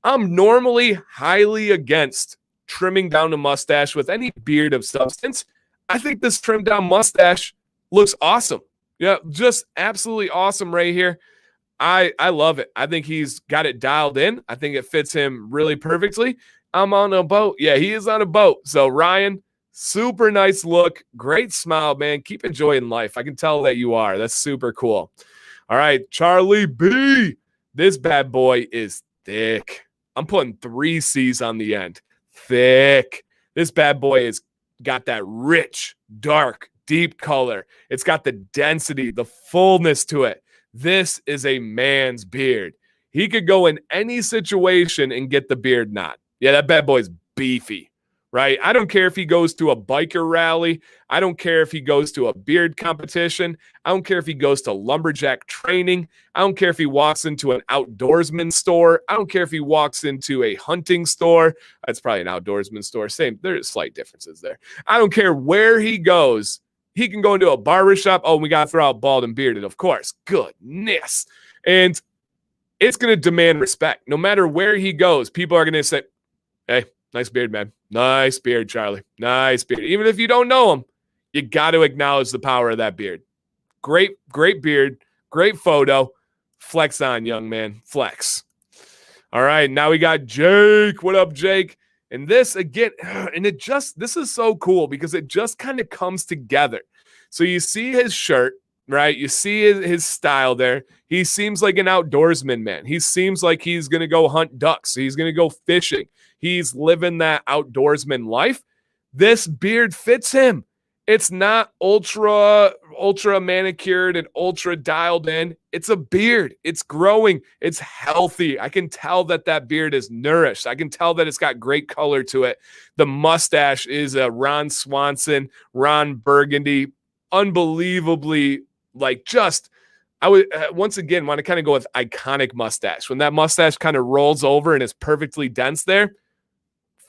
I'm normally highly against trimming down a mustache with any beard of substance. I think this trimmed down mustache looks awesome. Yeah, just absolutely awesome right here. I love it. I think he's got it dialed in. I think it fits him really perfectly. I'm on a boat. Yeah, he is on a boat. So Ryan, super nice look. Great smile, man. Keep enjoying life. I can tell that you are. That's super cool. All right, Charlie B. This bad boy is thick. I'm putting 3 C's on the end. Thick. This bad boy has got that rich, dark, deep color. It's got the density, the fullness to it. This is a man's beard. He could go in any situation and get the beard knot. Yeah, that bad boy's beefy, right? I don't care if he goes to a biker rally. I don't care if he goes to a beard competition. I don't care if he goes to lumberjack training. I don't care if he walks into an outdoorsman store. I don't care if he walks into a hunting store. That's probably an outdoorsman store. Same, there's slight differences there. I don't care where he goes. He can go into a barbershop. Oh, we got to throw out bald and bearded, of course. Goodness. And it's going to demand respect. No matter where he goes, people are going to say, hey, nice beard, man. Nice beard, Charlie. Nice beard. Even if you don't know him, you got to acknowledge the power of that beard. Great beard. Great photo. Flex on, young man. Flex. All right, now we got Jake. What up, Jake? And this again, and this is so cool because it just kind of comes together. So you see his shirt, right? You see his style there. He seems like an outdoorsman, man. He seems like he's going to go hunt ducks. He's going to go fishing. He's living that outdoorsman life. This beard fits him. It's not ultra ultra manicured and ultra dialed in. It's a beard. It's growing. It's healthy. I can tell that that beard is nourished. I can tell that it's got great color to it. The mustache is a Ron Swanson, Ron Burgundy, unbelievably like just I would once again want to kind of go with iconic mustache. When that mustache kind of rolls over and is perfectly dense there,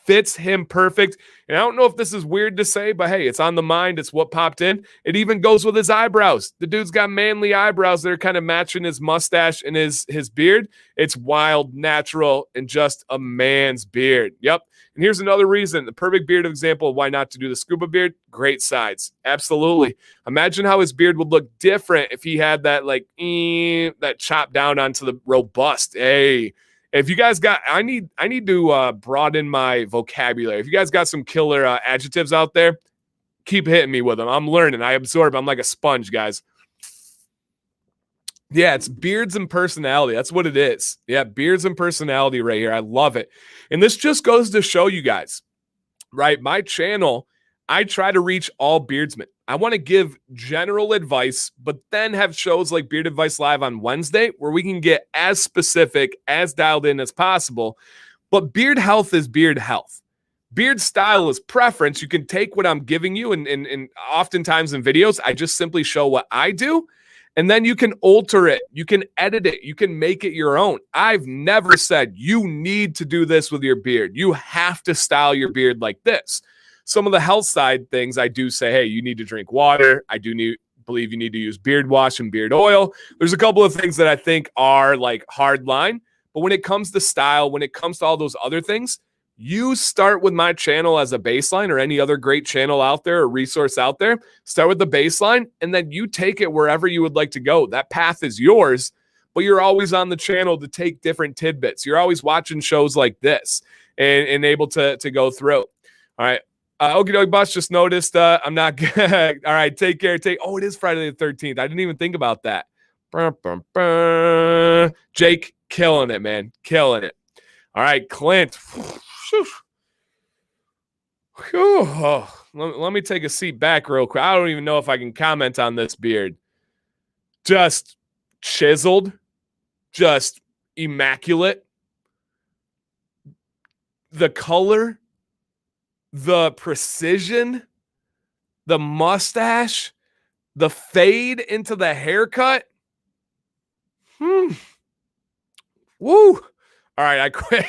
fits him perfect. And I don't know if this is weird to say, but hey, it's on the mind. It's what popped in. It even goes with his eyebrows. The dude's got manly eyebrows that are kind of matching his mustache and his beard. It's wild, natural, and just a man's beard. Yep. And here's another reason, the perfect beard example of why not to do the scuba beard. Great sides. Absolutely. Imagine how his beard would look different if he had that like that chopped down onto the robust. Hey, if you guys got, I need to broaden my vocabulary. If you guys got some killer adjectives out there, keep hitting me with them. I'm learning. I absorb. I'm like a sponge, guys. Yeah, it's beards and personality. That's what it is. Yeah, beards and personality right here. I love it. And this just goes to show you guys, right? My channel, I try to reach all beardsmen. I want to give general advice, but then have shows like Beard Advice Live on Wednesday where we can get as specific, as dialed in as possible. But beard health is beard health. Beard style is preference. You can take what I'm giving you, and oftentimes in videos, I just simply show what I do. And then you can alter it. You can edit it. You can make it your own. I've never said you need to do this with your beard. You have to style your beard like this. Some of the health side things I do say, hey, you need to drink water. I do believe you need to use beard wash and beard oil. There's a couple of things that I think are like hard line. But when it comes to style, when it comes to all those other things, you start with my channel as a baseline or any other great channel out there or resource out there. Start with the baseline, and then you take it wherever you would like to go. That path is yours, but you're always on the channel to take different tidbits. You're always watching shows like this and able to go through. All right. Okie dokie, boss. Just noticed I'm not good. All right. Take care. Oh, it is Friday the 13th. I didn't even think about that. Jake, killing it, man. Killing it. All right, Clint. Let me take a seat back real quick. I don't even know if I can comment on this beard. Just chiseled, just immaculate. The color, the precision, the mustache, the fade into the haircut. Woo. All right, I quit.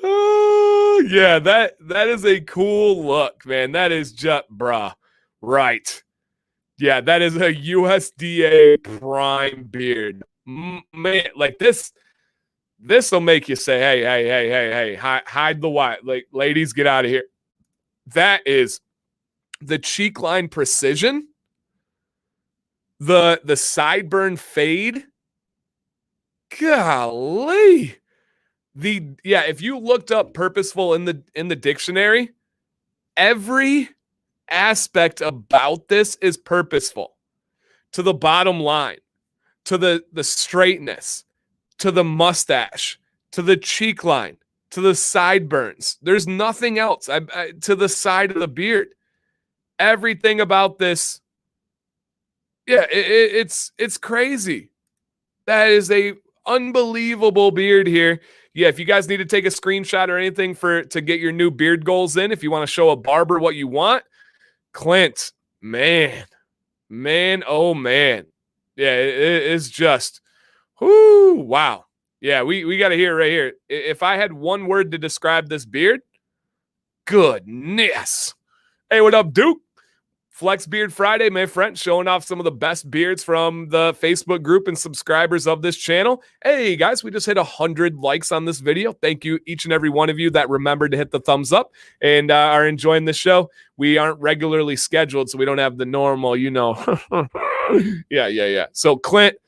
Oh, yeah, that is a cool look, man. That is just, bruh. Right. Yeah, that is a USDA prime beard. Man, like this will make you say, hey, hide the white. Like, ladies, get out of here. That is the cheek line precision, the sideburn fade. Golly. If you looked up purposeful in the dictionary, every aspect about this is purposeful. To the bottom line, to the straightness, to the mustache, to the cheek line, to the sideburns. There's nothing else. To the side of the beard. Everything about this, yeah, it's crazy. That is a unbelievable beard here. Yeah, if you guys need to take a screenshot or anything to get your new beard goals in, if you want to show a barber what you want, Clint, man, oh man. Yeah, it is just, whoo, wow. Yeah, we got to hear it right here. If I had one word to describe this beard, goodness. Hey, what up, Duke? Flex Beard Friday, my friend, showing off some of the best beards from the Facebook group and subscribers of this channel. Hey, guys, we just hit 100 likes on this video. Thank you, each and every one of you that remembered to hit the thumbs up and are enjoying the show. We aren't regularly scheduled, so we don't have the normal, Yeah. So, Clint,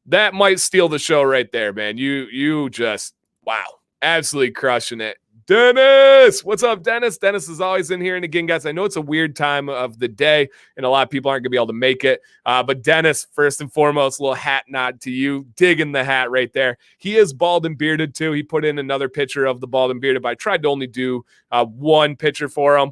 that might steal the show right there, man. You just, wow, absolutely crushing it. Dennis, what's up, Dennis? Dennis is always in here. And again, guys, I know it's a weird time of the day and a lot of people aren't going to be able to make it. But Dennis, first and foremost, a little hat nod to you. Digging the hat right there. He is bald and bearded too. He put in another picture of the bald and bearded, but I tried to only do one picture for him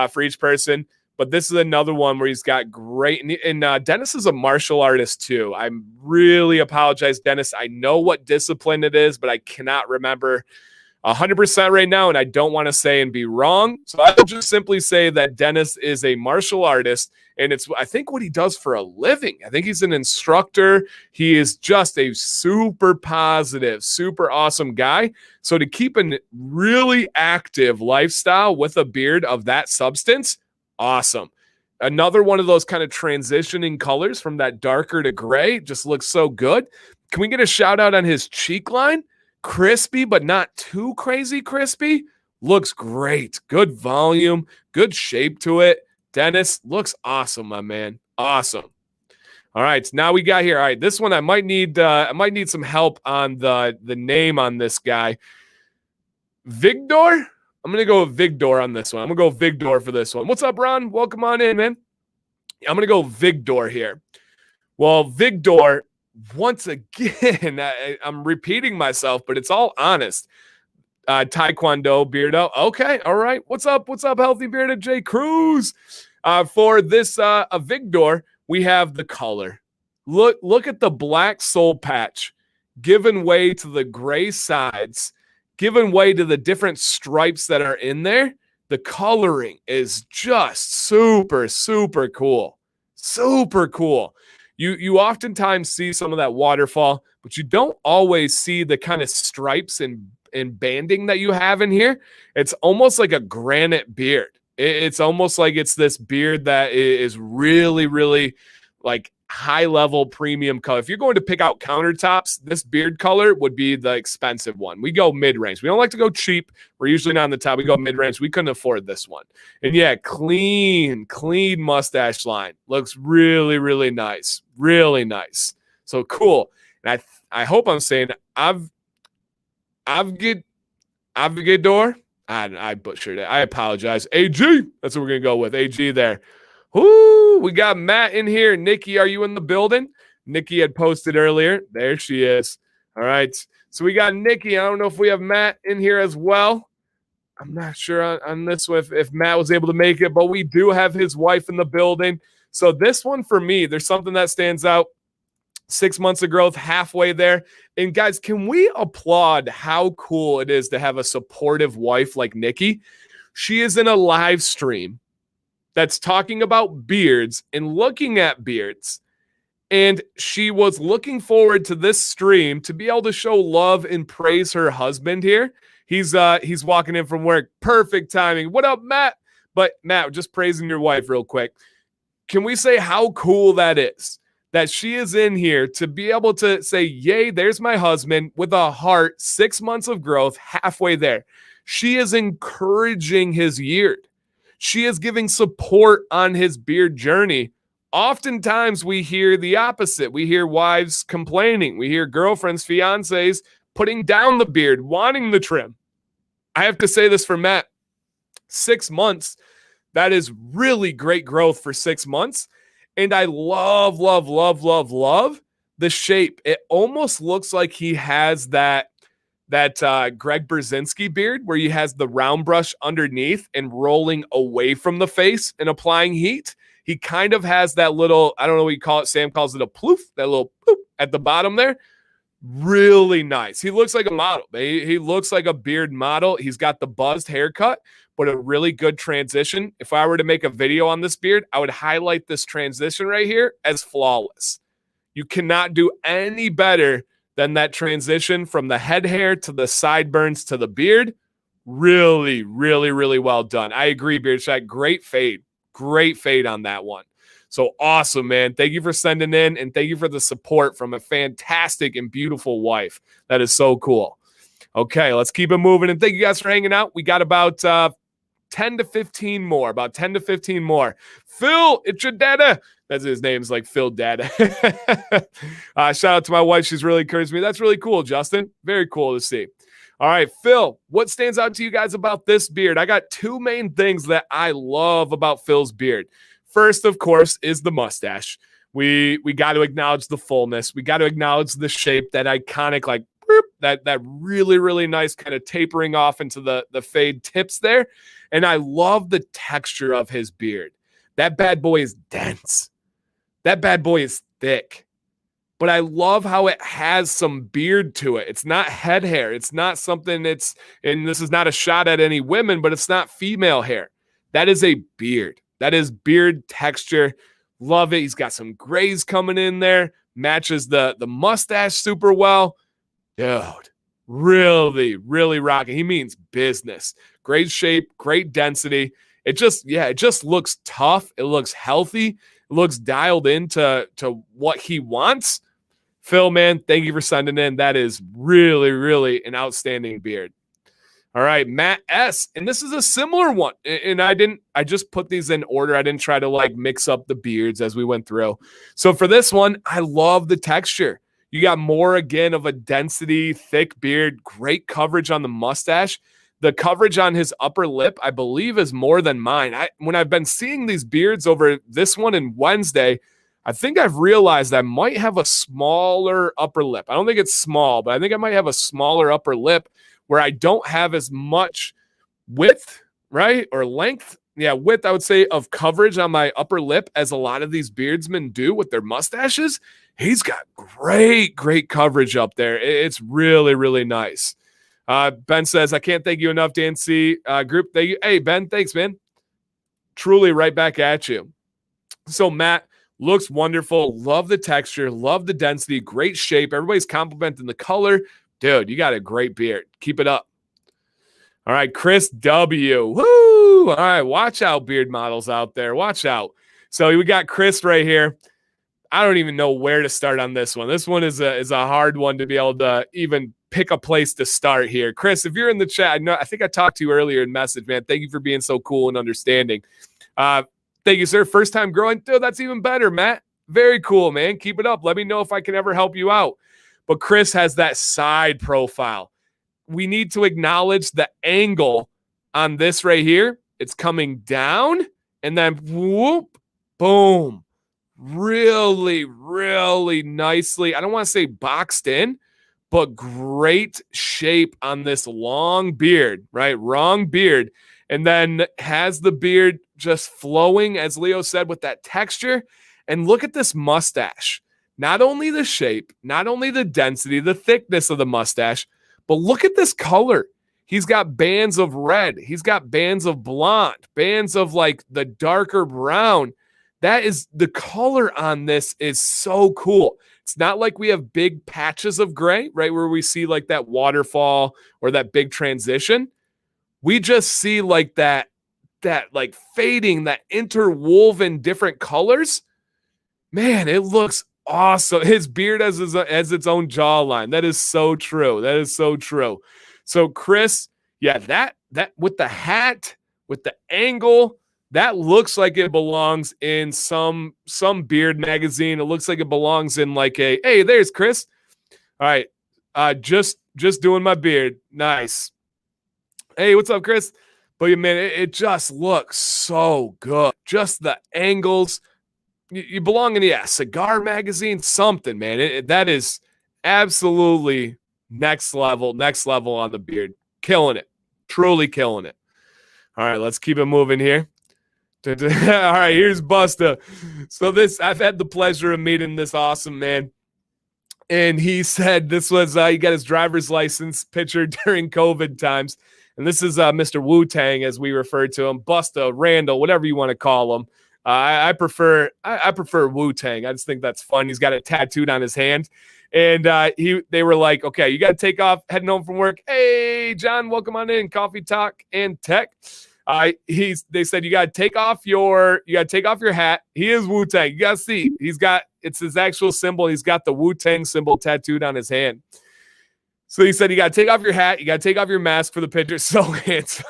for each person. but this is another one where he's got great. And Dennis is a martial artist too. I really apologize, Dennis. I know what discipline it is, but I cannot remember 100% right now, and I don't want to say and be wrong. So I'll just simply say that Dennis is a martial artist, and it's, I think, what he does for a living. I think he's an instructor. He is just a super positive, super awesome guy. So to keep a really active lifestyle with a beard of that substance, awesome. Another one of those kind of transitioning colors from that darker to gray just looks so good. Can we get a shout out on his cheek line? Crispy, but not too crazy crispy. Looks great. Good volume, good shape to it. Dennis looks awesome, my man. Awesome. All right, so now we got here. All right, this one I might need some help on the name on this guy. Vigdor? I'm gonna go with Vigdor on this one. I'm gonna go Vigdor for this one. What's up, Ron? Welcome on in, man. I'm gonna go Vigdor here. Well, Vigdor, once again, I'm repeating myself, but it's all honest. Taekwondo Beardo. Okay, all right. What's up? What's up, Healthy Bearded J. Cruz? For this Vigdor, we have the color. Look at the black soul patch giving way to the gray sides, giving way to the different stripes that are in there. The coloring is just super, super cool. Super cool. You oftentimes see some of that waterfall, but you don't always see the kind of stripes and banding that you have in here. It's almost like a granite beard. It's almost like it's this beard that is really, really like high level premium color. If you're going to pick out countertops, this beard color would be the expensive one. We go mid-range. We don't like to go cheap. We're usually not on the top. We go mid-range. We couldn't afford this one. And yeah, clean mustache line. Looks really, really nice. Really nice. So cool. And I hope I'm saying Avgidor. I butchered it. I apologize. AG. That's what we're going to go with. AG there. Whoo, we got Matt in here. Nikki, are you in the building? Nikki had posted earlier. There she is. All right. So we got Nikki. I don't know if we have Matt in here as well. I'm not sure on this one if Matt was able to make it, but we do have his wife in the building. So this one for me, there's something that stands out. 6 months of growth, halfway there. And guys, can we applaud how cool it is to have a supportive wife like Nikki? She is in a live stream that's talking about beards and looking at beards. And she was looking forward to this stream to be able to show love and praise her husband here. He's walking in from work. Perfect timing. What up, Matt? But Matt, just praising your wife real quick. Can we say how cool that is? That she is in here to be able to say, yay, there's my husband with a heart, 6 months of growth, halfway there. She is encouraging his beard. She is giving support on his beard journey. Oftentimes we hear the opposite. We hear wives complaining. We hear girlfriends, fiancés putting down the beard, wanting the trim. I have to say this for Matt. 6 months, that is really great growth for 6 months. And I love the shape. It almost looks like he has that Greg Brzezinski beard where he has the round brush underneath and rolling away from the face and applying heat. He kind of has that little, I don't know what you call it. Sam calls it a ploof, that little poof at the bottom there. Really nice. He looks like a model. He looks like a beard model. He's got the buzzed haircut, but a really good transition. If I were to make a video on this beard, I would highlight this transition right here as flawless. You cannot do any better than that transition from the head hair to the sideburns to the beard. Really, really, really well done. I agree, Beard Shack. Great fade. Great fade on that one. So awesome, man. Thank you for sending in, and thank you for the support from a fantastic and beautiful wife. That is so cool. Okay, let's keep it moving, and thank you guys for hanging out. We got about 10 to 15 more. About 10 to 15 more. Phil, it's your dada. That's his name. Is like Phil Dada. Shout out to my wife. She's really encouraged me. That's really cool, Justin. Very cool to see. All right, Phil, what stands out to you guys about this beard? I got two main things that I love about Phil's beard. First, of course, is the mustache. We got to acknowledge the fullness. We got to acknowledge the shape, that iconic, like, that really, really nice kind of tapering off into the fade tips there. And I love the texture of his beard. That bad boy is dense. That bad boy is thick. But I love how it has some beard to it. It's not head hair. It's not something and this is not a shot at any women, but it's not female hair. That is a beard. That is beard texture. Love it. He's got some grays coming in there. Matches the mustache super well. Dude, really, really rocking. He means business. Great shape, great density. It just looks tough. It looks healthy. It looks dialed into what he wants. Phil, man, thank you for sending in. That is really, really an outstanding beard. All right, Matt S. And this is a similar one. And I just put these in order. I didn't try to like mix up the beards as we went through. So for this one, I love the texture. You got more, again, of a density, thick beard, great coverage on the mustache. The coverage on his upper lip, I believe, is more than mine. When I've been seeing these beards over this one and Wednesday, I think I've realized I might have a smaller upper lip. I don't think it's small, but I think I might have a smaller upper lip where I don't have as much width, right? Or length. Yeah, width, I would say, of coverage on my upper lip as a lot of these beardsmen do with their mustaches. He's got great coverage up there. It's really, really nice. Ben says, I can't thank you enough, Dan C. Group. Thank you. Hey, Ben, thanks, man. Truly right back at you. So, Matt, looks wonderful. Love the texture. Love the density. Great shape. Everybody's complimenting the color. Dude, you got a great beard. Keep it up. All right, Chris W. Woo! All right, watch out, beard models out there. Watch out. So we got Chris right here. I don't even know where to start on this one. This one is a hard one to be able to even pick a place to start here. Chris, if you're in the chat, I think I talked to you earlier in message, man. Thank you for being so cool and understanding. Thank you, sir. First time growing. Dude, that's even better, Matt. Very cool, man. Keep it up. Let me know if I can ever help you out. But Chris has that side profile. We need to acknowledge the angle on this right here. It's coming down and then whoop, boom. Really, really nicely. I don't want to say boxed in, but great shape on this long beard, right? Long beard. And then has the beard just flowing, as Leo said, with that texture. And look at this mustache. Not only the shape, not only the density, the thickness of the mustache, but look at this color. He's got bands of red. He's got bands of blonde, bands of like the darker brown. That is, the color on this is so cool. It's not like we have big patches of gray, right, where we see like that waterfall or that big transition. We just see like that like fading, that interwoven different colors. Man, it looks awesome. His beard has its own jawline. That is so true. That is so true. So Chris, yeah, that with the hat, with the angle, that looks like it belongs in some beard magazine. It looks like it belongs in like hey, there's Chris. All right. Just doing my beard. Nice. Hey, what's up, Chris? But yeah, man, it just looks so good. Just the angles. You belong in cigar magazine, something, man. That is absolutely next level on the beard. Killing it. Truly killing it. All right, let's keep it moving here. All right, here's Busta. So I've had the pleasure of meeting this awesome man. And he said this was, he got his driver's license picture during COVID times. And this is Mr. Wu-Tang, as we refer to him. Busta, Randall, whatever you want to call him. I prefer Wu-Tang. I just think that's fun. He's got it tattooed on his hand. And they were like, okay, you got to take off heading home from work. Hey, John, welcome on in. Coffee Talk and Tech. They said you got to take off your hat. He is Wu-Tang. You got to see. It's his actual symbol. He's got the Wu-Tang symbol tattooed on his hand. So he said you got to take off your hat. You got to take off your mask for the picture. So handsome.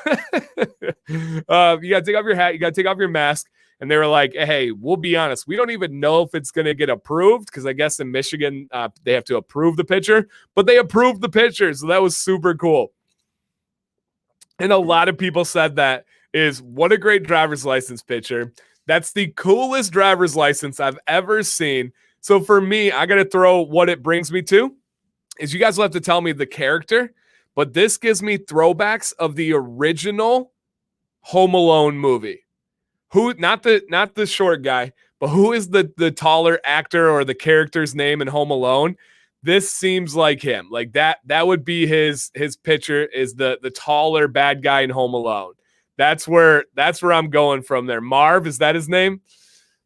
You got to take off your hat. You got to take off your mask. And they were like, hey, we'll be honest. We don't even know if it's going to get approved because I guess in Michigan, they have to approve the picture. But they approved the picture. So that was super cool. And a lot of people said that is what a great driver's license picture. That's the coolest driver's license I've ever seen. So for me, I got to throw what it brings me to is you guys will have to tell me the character. But this gives me throwbacks of the original Home Alone movie. Who, not the short guy, but who is the taller actor or the character's name in Home Alone? This seems like him. Like that would be his picture, is the taller bad guy in Home Alone. That's where I'm going from there. Marv, is that his name?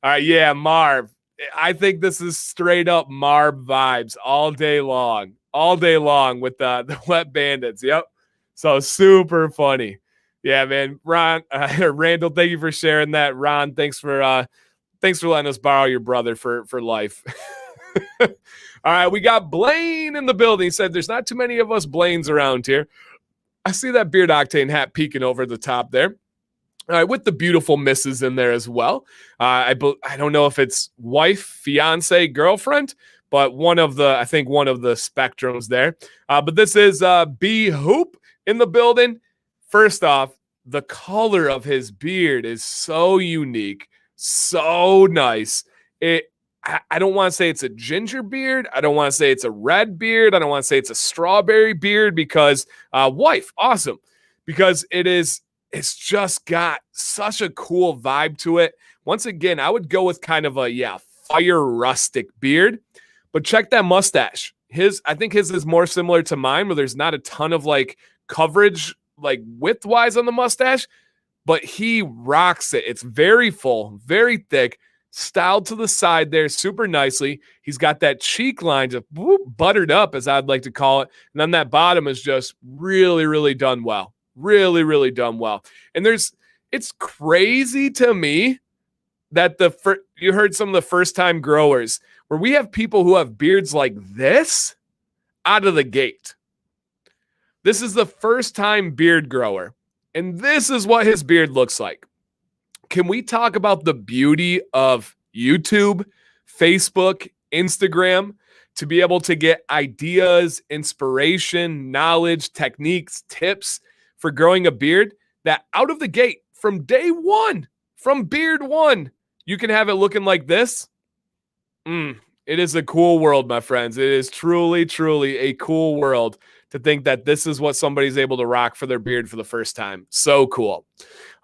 All right, yeah, Marv. I think this is straight up Marv vibes all day long with the Wet Bandits. Yep. So super funny. Yeah, man. Ron, Randall, thank you for sharing that. Ron, thanks for letting us borrow your brother for life. All right, we got Blaine in the building. He said there's not too many of us Blaines around here. I see that Beard Octane hat peeking over the top there. All right, with the beautiful misses in there as well. I don't know if it's wife, fiance, girlfriend, but I think one of the spectrums there. But this is B Hoop in the building. First off, the color of his beard is so unique, so nice. I don't want to say it's a ginger beard. I don't want to say it's a red beard. I don't want to say it's a strawberry beard because wife, awesome. Because it's just got such a cool vibe to it. Once again, I would go with kind of a fire rustic beard. But check that mustache. I think his is more similar to mine, where there's not a ton of like coverage, like width-wise on the mustache, but he rocks it. It's very full, very thick, styled to the side there super nicely. He's got that cheek line just buttered up, as I'd like to call it. And then that bottom is just really, really done well. Really, really done well. And it's crazy to me that you heard some of the first-time growers, where we have people who have beards like this out of the gate. This is the first-time beard grower, and this is what his beard looks like. Can we talk about the beauty of YouTube, Facebook, Instagram, to be able to get ideas, inspiration, knowledge, techniques, tips for growing a beard that out of the gate, from day one, from beard one, you can have it looking like this? It is a cool world, my friends. It is truly, truly a cool world to think that this is what somebody's able to rock for their beard for the first time. So cool.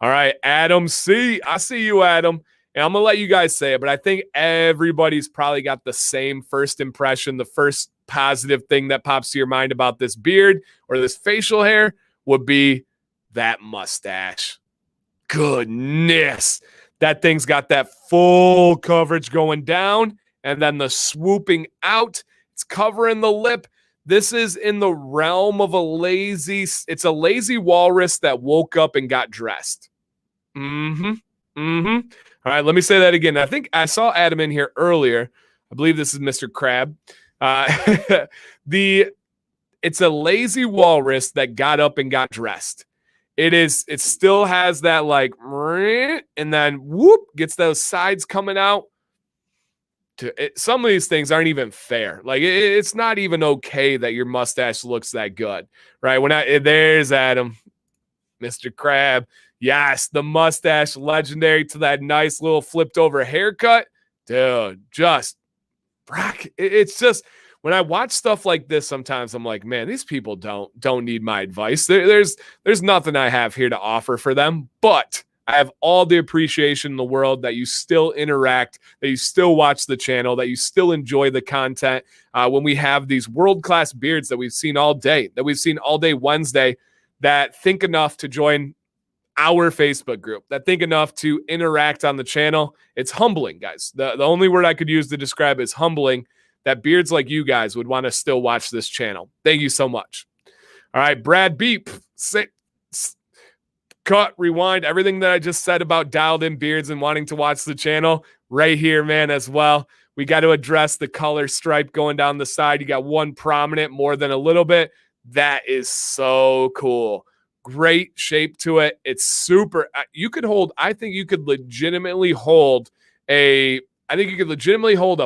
All right, Adam C. I see you, Adam. And I'm going to let you guys say it, but I think everybody's probably got the same first impression. The first positive thing that pops to your mind about this beard or this facial hair would be that mustache. Goodness. That thing's got that full coverage going down and then the swooping out. It's covering the lip. This is in the realm of it's a lazy walrus that woke up and got dressed. All right, let me say that again. I think I saw Adam in here earlier. I believe this is Mr. Crab. It's a lazy walrus that got up and got dressed. It still has that like, and then whoop, gets those sides coming out. Some of these things aren't even fair. Like it's not even okay that your mustache looks that good, right? There's Adam, Mr. Crab. Yes, the mustache, legendary to that nice little flipped over haircut, dude. Just rock. It's just when I watch stuff like this, sometimes I'm like, man, these people don't need my advice. There's nothing I have here to offer for them, but I have all the appreciation in the world that you still interact, that you still watch the channel, that you still enjoy the content when we have these world-class beards that we've seen all day Wednesday, that think enough to join our Facebook group, that think enough to interact on the channel. It's humbling, guys. The only word I could use to describe it is humbling that beards like you guys would want to still watch this channel. Thank you so much. All right, Brad Beep, cut, rewind, everything that I just said about dialed in beards and wanting to watch the channel right here, man, as well. We got to address the color stripe going down the side. You got one prominent more than a little bit. That is so cool. Great shape to it. It's super. I think you could legitimately hold a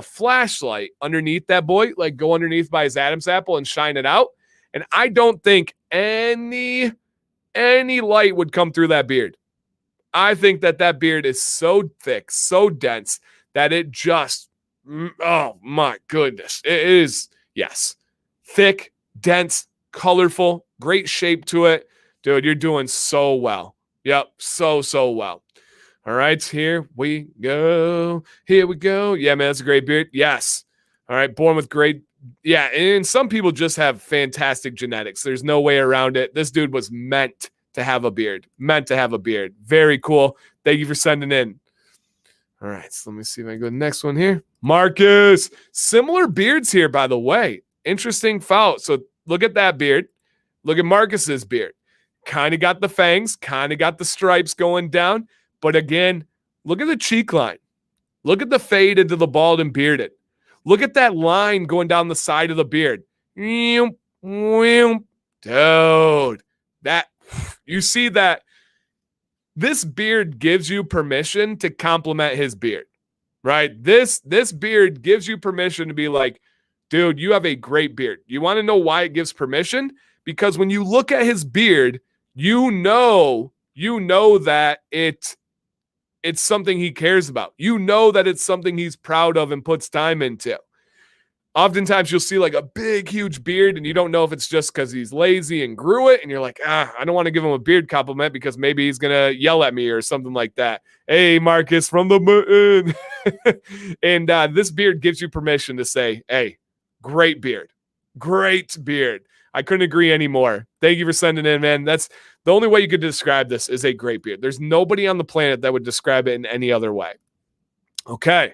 flashlight underneath that boy, like go underneath by his Adam's apple and shine it out. And I don't think any light would come through that beard. I think that beard is so thick, so dense that it just, oh my goodness. It is, yes, thick, dense, colorful, great shape to it. Dude, you're doing so well. Yep, so well. All right, here we go. Here we go. Yeah, man, that's a great beard. Yes. All right, born with great. Yeah, and some people just have fantastic genetics. There's no way around it. This dude was meant to have a beard. Meant to have a beard. Very cool. Thank you for sending in. All right, so let me see if I can go to the next one here. Marcus. Similar beards here, by the way. Interesting foul. So look at that beard. Look at Marcus's beard. Kind of got the fangs, kind of got the stripes going down. But again, look at the cheek line. Look at the fade into the bald and bearded. Look at that line going down the side of the beard. Dude, that you see that this beard gives you permission to compliment his beard, right? This beard gives you permission to be like, dude, you have a great beard. You want to know why it gives permission? Because when you look at his beard, you know that it's something he cares about. You know that it's something he's proud of and puts time into. Oftentimes you'll see like a big, huge beard and you don't know if it's just because he's lazy and grew it. And you're like, I don't want to give him a beard compliment because maybe he's going to yell at me or something like that. Hey, Marcus from the moon. And this beard gives you permission to say, hey, great beard. Great beard. I couldn't agree anymore. Thank you for sending in, man. That's the only way you could describe this is a great beard. There's nobody on the planet that would describe it in any other way. Okay.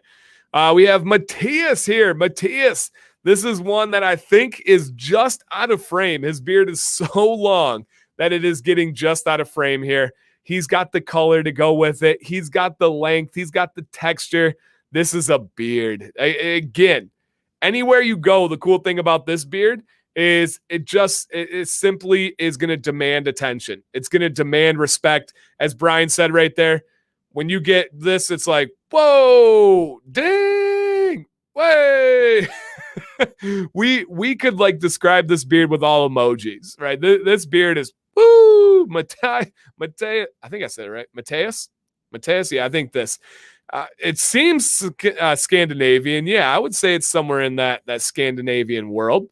We have Matthias here. Matthias, this is one that I think is just out of frame. His beard is so long that it is getting just out of frame here. He's got the color to go with it. He's got the length. He's got the texture. This is a beard. Again, anywhere you go, the cool thing about this beard is it simply is going to demand attention. It's going to demand respect. As Brian said right there, when you get this, it's like, whoa, dang, way. we could like describe this beard with all emojis, right? This beard is, woo, Matthias. I think I said it right. Matthias. Yeah, I think this. It seems Scandinavian. Yeah, I would say it's somewhere in that Scandinavian world.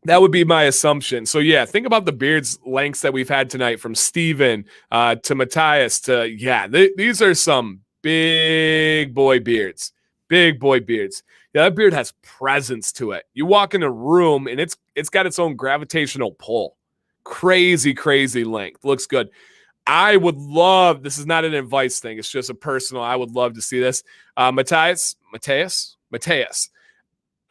That would be my assumption. So, yeah, think about the beards lengths that we've had tonight from Steven to Matthias to, these are some big boy beards. Big boy beards. Yeah, that beard has presence to it. You walk in a room and it's got its own gravitational pull. Crazy, crazy length. Looks good. I would love, this is not an advice thing. It's just a personal, I would love to see this. Matthias.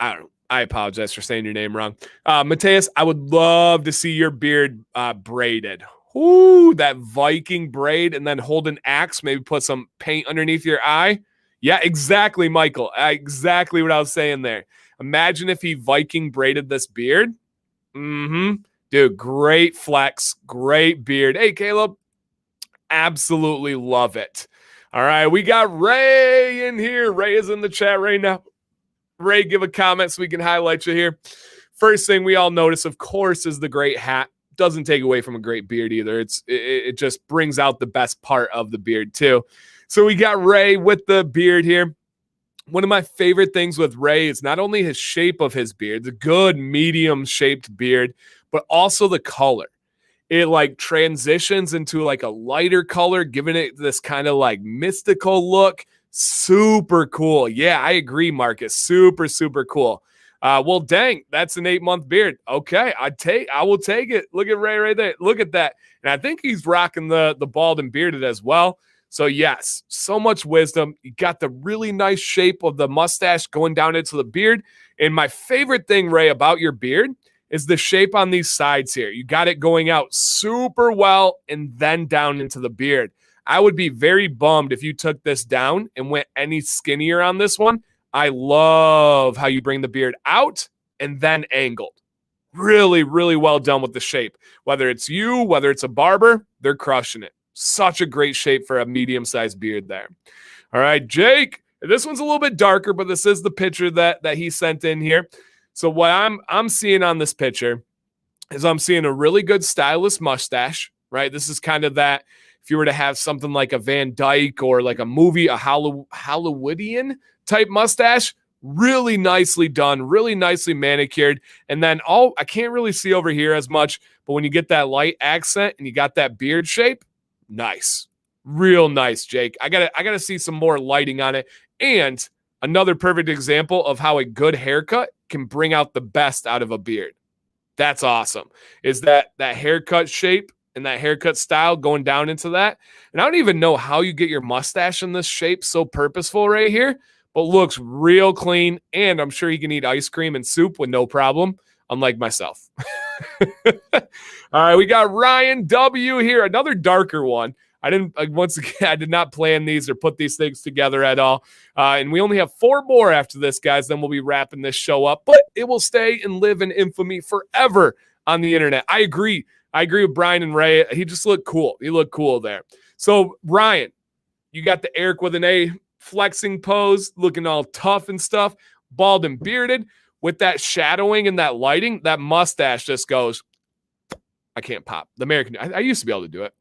I don't know. I apologize for saying your name wrong. Matthias, I would love to see your beard braided. Ooh, that Viking braid and then hold an axe, maybe put some paint underneath your eye. Yeah, exactly, Michael. Exactly what I was saying there. Imagine if he Viking braided this beard. Dude, great flex, great beard. Hey, Caleb, absolutely love it. All right, we got Ray in here. Ray is in the chat right now. Ray, give a comment so we can highlight you here. First thing we all notice, of course, is the great hat. Doesn't take away from a great beard either. It just brings out the best part of the beard too. So we got Ray with the beard here. One of my favorite things with Ray is not only his shape of his beard, the good medium-shaped beard, but also the color. It like transitions into like a lighter color, giving it this kind of like mystical look. Super cool. Yeah, I agree, Marcus. Super, super cool. Well, dang, that's an 8-month beard. Okay, I will take it. Look at Ray right there. Look at that. And I think he's rocking the bald and bearded as well. So yes, so much wisdom. You got the really nice shape of the mustache going down into the beard. And my favorite thing, Ray, about your beard is the shape on these sides here. You got it going out super well and then down into the beard. I would be very bummed if you took this down and went any skinnier on this one. I love how you bring the beard out and then angled. Really, really well done with the shape. Whether it's you, whether it's a barber, they're crushing it. Such a great shape for a medium-sized beard there. All right, Jake. This one's a little bit darker, but this is the picture that he sent in here. So what I'm seeing on this picture is I'm seeing a really good stylish mustache, right? This is kind of that, if you were to have something like a Van Dyke or like a movie, a Hollywoodian type mustache, really nicely done, really nicely manicured. And then I can't really see over here as much, but when you get that light accent and you got that beard shape, nice. Real nice, Jake. I gotta see some more lighting on it. And another perfect example of how a good haircut can bring out the best out of a beard. That's awesome. Is that haircut shape and that haircut style going down into that? And I don't even know how you get your mustache in this shape so purposeful right here, but looks real clean. And I'm sure he can eat ice cream and soup with no problem, unlike myself. All right, we got Ryan W here, another darker one. Once again, I did not plan these or put these things together at all. And we only have 4 more after this, guys. Then we'll be wrapping this show up. But it will stay and live in infamy forever on the internet. I agree. I agree with Brian and Ray. He just looked cool. He looked cool there. So, Ryan, you got the Eric with an A flexing pose, looking all tough and stuff, bald and bearded. With that shadowing and that lighting, that mustache just goes, I can't pop. The American, I used to be able to do it.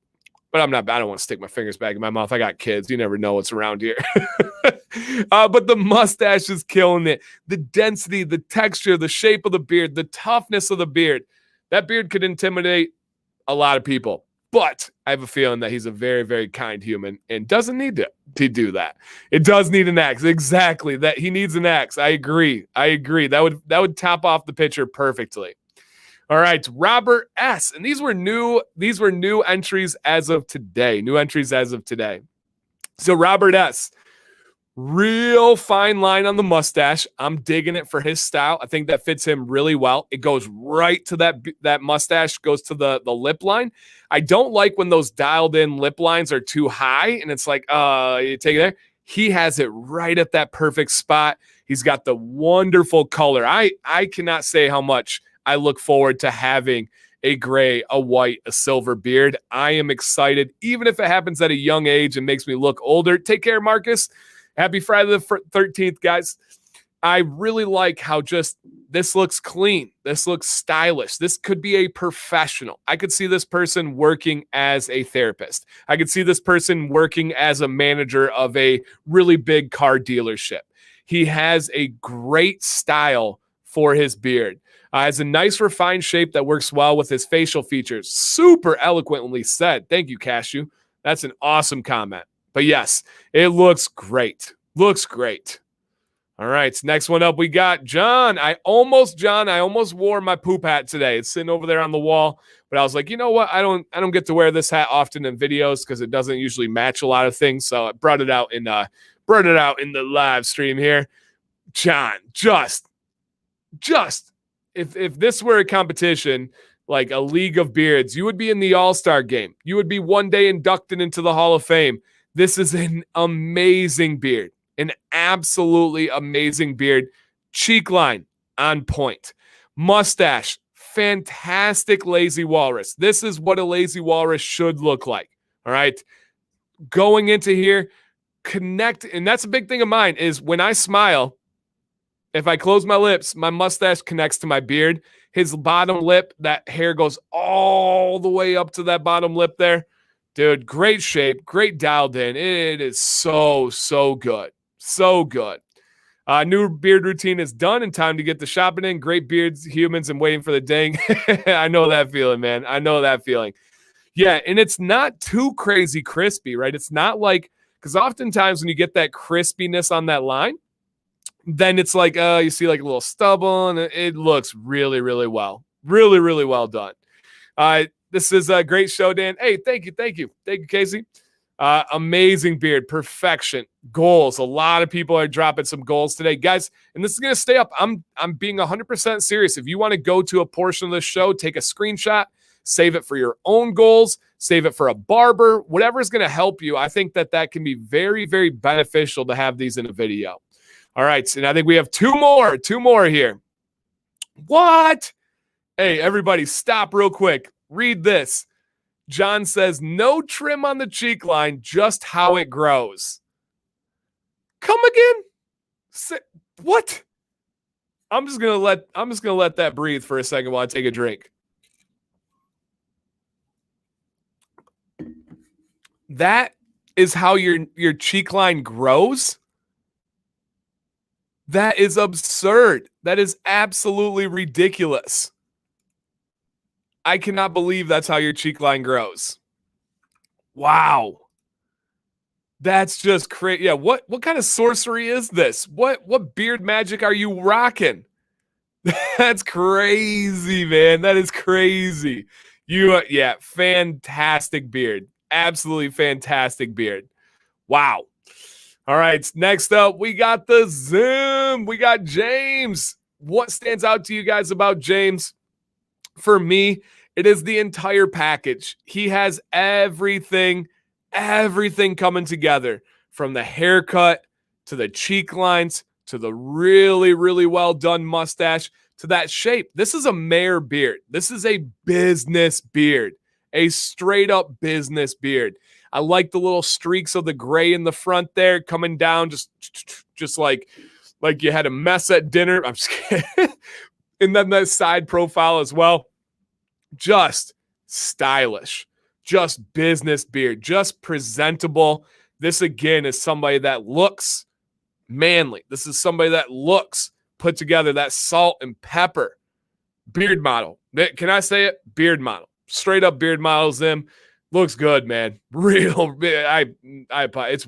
But I don't want to stick my fingers back in my mouth. I got kids. You never know what's around here. But the mustache is killing it. The density, the texture, the shape of the beard, the toughness of the beard. That beard could intimidate a lot of people. But I have a feeling that he's a very, very kind human and doesn't need to do that. It does need an axe. Exactly. That he needs an axe. I agree. That would top off the picture perfectly. All right, Robert S. And these were new entries as of today. So Robert S. Real fine line on the mustache. I'm digging it for his style. I think that fits him really well. It goes right to that mustache, goes to the lip line. I don't like when those dialed in lip lines are too high and it's like, you take it there. He has it right at that perfect spot. He's got the wonderful color. I cannot say how much I look forward to having a gray, a white, a silver beard. I am excited, even if it happens at a young age and makes me look older. Take care, Marcus. Happy Friday the 13th, guys. I really like how just this looks clean. This looks stylish. This could be a professional. I could see this person working as a therapist. I could see this person working as a manager of a really big car dealership. He has a great style for his beard. Has a nice refined shape that works well with his facial features. Super eloquently said. Thank you, Cashew. That's an awesome comment. But yes, it looks great. Looks great. All right, next one up, we got John. I almost wore my poop hat today. It's sitting over there on the wall, but I was like, you know what? I don't get to wear this hat often in videos because it doesn't usually match a lot of things. So I brought it out in the live stream here. John, just if this were a competition, like a league of beards, you would be in the All-Star game. You would be one day inducted into the Hall of Fame. This is an amazing beard, an absolutely amazing beard. Cheek line on point. Mustache, fantastic lazy walrus. This is what a lazy walrus should look like. All right. Going into here, connect. And that's a big thing of mine is when I smile, if I close my lips, my mustache connects to my beard. His bottom lip, that hair goes all the way up to that bottom lip there. Dude, great shape, great dialed in. It is so, so good. So good. New beard routine is done and time to get the shopping in. Great beards, humans, and waiting for the dang. I know that feeling, man. I know that feeling. Yeah, and it's not too crazy crispy, right? It's not like, because oftentimes when you get that crispiness on that line, then it's like, you see like a little stubble, and it looks really, really well. Really, really well done. This is a great show, Dan. Hey, thank you, Casey. Amazing beard, perfection, goals. A lot of people are dropping some goals today, guys, and this is going to stay up. I'm being 100% serious. If you want to go to a portion of the show, take a screenshot, save it for your own goals, save it for a barber, whatever is going to help you. I think that can be very, very beneficial to have these in a video. All right, and I think we have two more here. What? Hey, everybody, stop real quick. Read this. John says, no trim on the cheek line, just how it grows. Come again? What? I'm just gonna let that breathe for a second while I take a drink. That is how your cheek line grows? That is absurd. That is absolutely ridiculous. I cannot believe that's how your cheek line grows. Wow. That's just crazy. Yeah, what kind of sorcery is this? What beard magic are you rocking? That's crazy, man. That is crazy. Yeah, fantastic beard. Absolutely fantastic beard. Wow. All right, next up, we got the Zim. We got James. What stands out to you guys about James? For me, it is the entire package. He has everything coming together, from the haircut to the cheek lines to the really, really well done mustache to that shape. This is a mayor beard. This is a business beard, a straight up business beard. I like the little streaks of the gray in the front there coming down, just like you had a mess at dinner. I'm just kidding. And then that side profile as well. Just stylish, just business beard, just presentable. This again is somebody that looks manly. This is somebody that looks put together, that salt and pepper beard model. Can I say it? Beard model. Straight up beard models them. Looks good, man. It's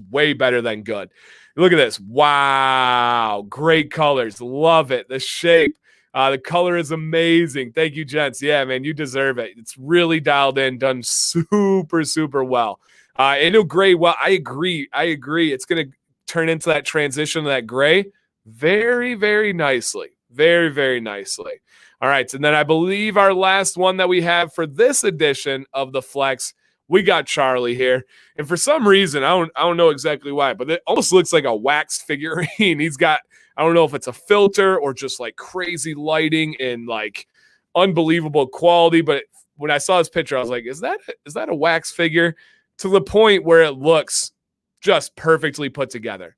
way better than good. Look at this. Wow. Great colors. Love it. The shape. The color is amazing. Thank you, gents. Yeah, man, you deserve it. It's really dialed in, done super, super well. Into gray, well, I agree. It's going to turn into that transition to that gray very, very nicely. Very, very nicely. All right, and then I believe our last one that we have for this edition of the Flex, we got Charlie here. And for some reason, I don't know exactly why, but it almost looks like a wax figurine. He's got, I don't know if it's a filter or just like crazy lighting and like unbelievable quality. But when I saw his picture, I was like, is that a wax figure? To the point where it looks just perfectly put together.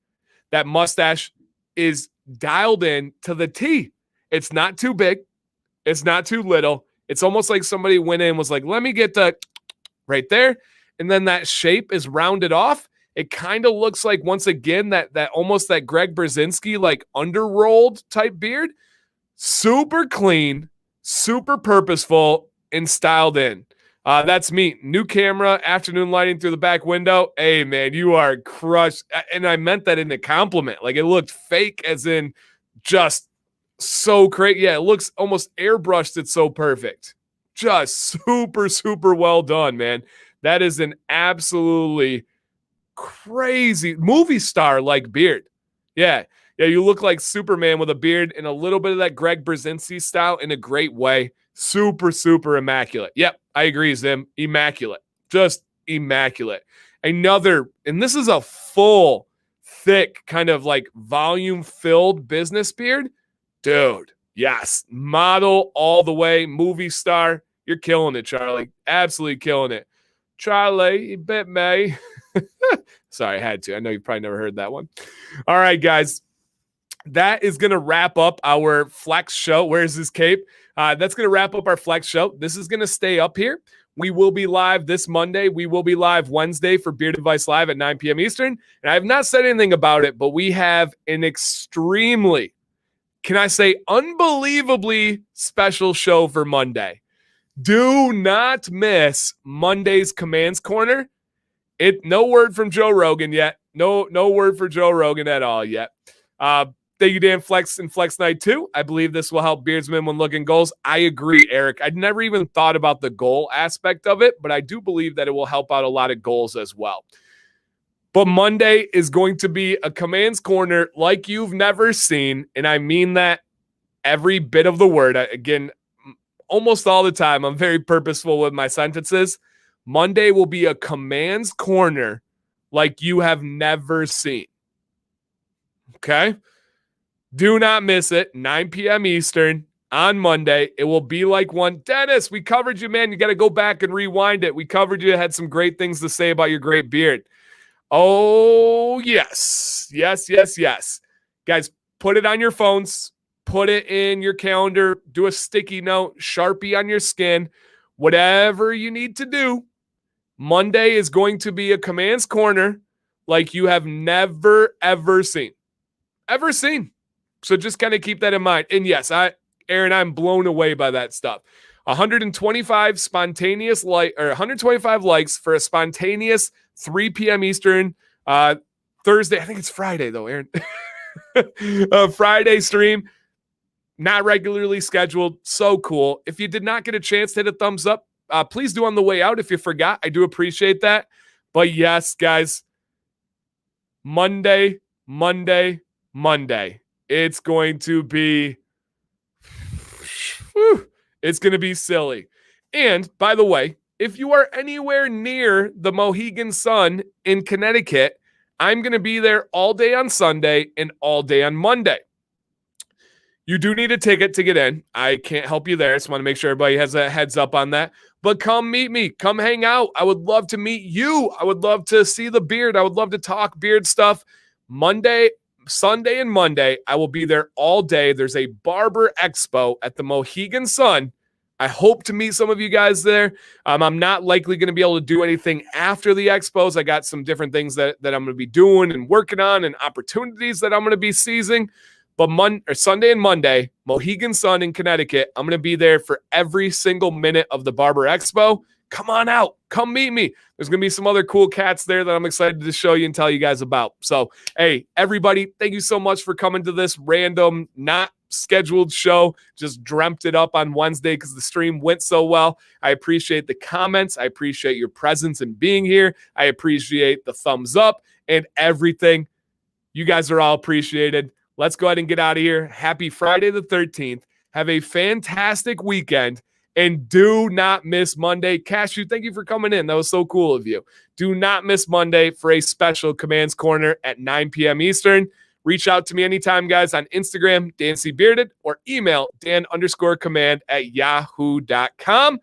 That mustache is dialed in to the T. It's not too big. It's not too little. It's almost like somebody went in and was like, let me get the right there. And then that shape is rounded off. It kind of looks like, once again, that almost that Greg Brzezinski, like underrolled type beard. Super clean, super purposeful, and styled in. That's me. New camera, afternoon lighting through the back window. Hey, man, you are crushed. And I meant that in a compliment. Like, it looked fake, as in just so crazy. Yeah, it looks almost airbrushed. It's so perfect. Just super, super well done, man. That is an absolutely crazy movie star like beard. Yeah, you look like Superman with a beard and a little bit of that Greg Brzezinski style in a great way. Super, super immaculate. Yep, I agree, Zim. Immaculate. Just immaculate. Another, and this is a full, thick, kind of like volume-filled business beard. Dude, yes. Model all the way. Movie star. You're killing it, Charlie. Absolutely killing it. Charlie, you bit me. Sorry, I had to. I know you've probably never heard that one. All right, guys. That is going to wrap up our Flex show. Where's this cape? That's going to wrap up our Flex show. This is going to stay up here. We will be live this Monday. We will be live Wednesday for Beard Advice Live at 9 p.m. Eastern. And I have not said anything about it, but we have an extremely, can I say, unbelievably special show for Monday. Do not miss Monday's Commands Corner. No word from Joe Rogan yet. No word for Joe Rogan at all yet. Thank you, Dan Flex and Flex Night 2. I believe this will help beardsmen when looking goals. I agree, Eric. I'd never even thought about the goal aspect of it, but I do believe that it will help out a lot of goals as well. But Monday is going to be a Commands Corner like you've never seen, and I mean that every bit of the word. Again, almost all the time, I'm very purposeful with my sentences. Monday will be a Commands Corner like you have never seen. Okay? Do not miss it. 9 p.m. Eastern on Monday. It will be like one. Dennis, we covered you, man. You got to go back and rewind it. We covered you. Had some great things to say about your great beard. Oh, yes. Yes. Guys, put it on your phones. Put it in your calendar. Do a sticky note. Sharpie on your skin. Whatever you need to do. Monday is going to be a Commands Corner like you have never, ever seen. Ever seen. So just kind of keep that in mind. And yes, Aaron, I'm blown away by that stuff. 125 likes for a spontaneous 3 p.m. Eastern Thursday, I think it's Friday though, Aaron. Friday stream, not regularly scheduled. So cool. If you did not get a chance to hit a thumbs up, please do on the way out. If you forgot, I do appreciate that. But yes, guys, Monday. It's going to be, it's going to be silly. And by the way, if you are anywhere near the Mohegan Sun in Connecticut, I'm going to be there all day on Sunday and all day on Monday. You do need a ticket to get in. I can't help you there. I just want to make sure everybody has a heads up on that. But come meet me. Come hang out. I would love to meet you. I would love to see the beard. I would love to talk beard stuff. Sunday and Monday, I will be there all day. There's a barber expo at the Mohegan Sun. I hope to meet some of you guys there. I'm not likely going to be able to do anything after the expos. I got some different things that I'm going to be doing and working on and opportunities that I'm going to be seizing. But Sunday and Monday, Mohegan Sun in Connecticut, I'm going to be there for every single minute of the Barber Expo. Come on out. Come meet me. There's going to be some other cool cats there that I'm excited to show you and tell you guys about. So, hey, everybody, thank you so much for coming to this random, not scheduled show. Just dreamt it up on Wednesday because the stream went so well. I appreciate the comments. I appreciate your presence and being here. I appreciate the thumbs up and everything. You guys are all appreciated. Let's go ahead and get out of here. Happy Friday the 13th. Have a fantastic weekend. And do not miss Monday. Cashew, thank you for coming in. That was so cool of you. Do not miss Monday for a special Commands Corner at 9 p.m. Eastern. Reach out to me anytime, guys, on Instagram, DanCBearded, or email Dan_command@yahoo.com.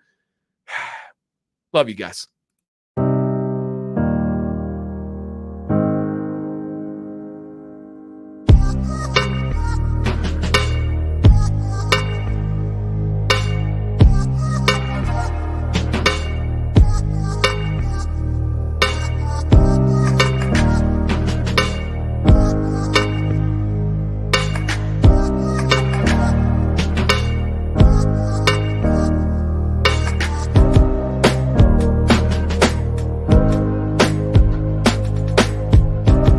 Love you guys.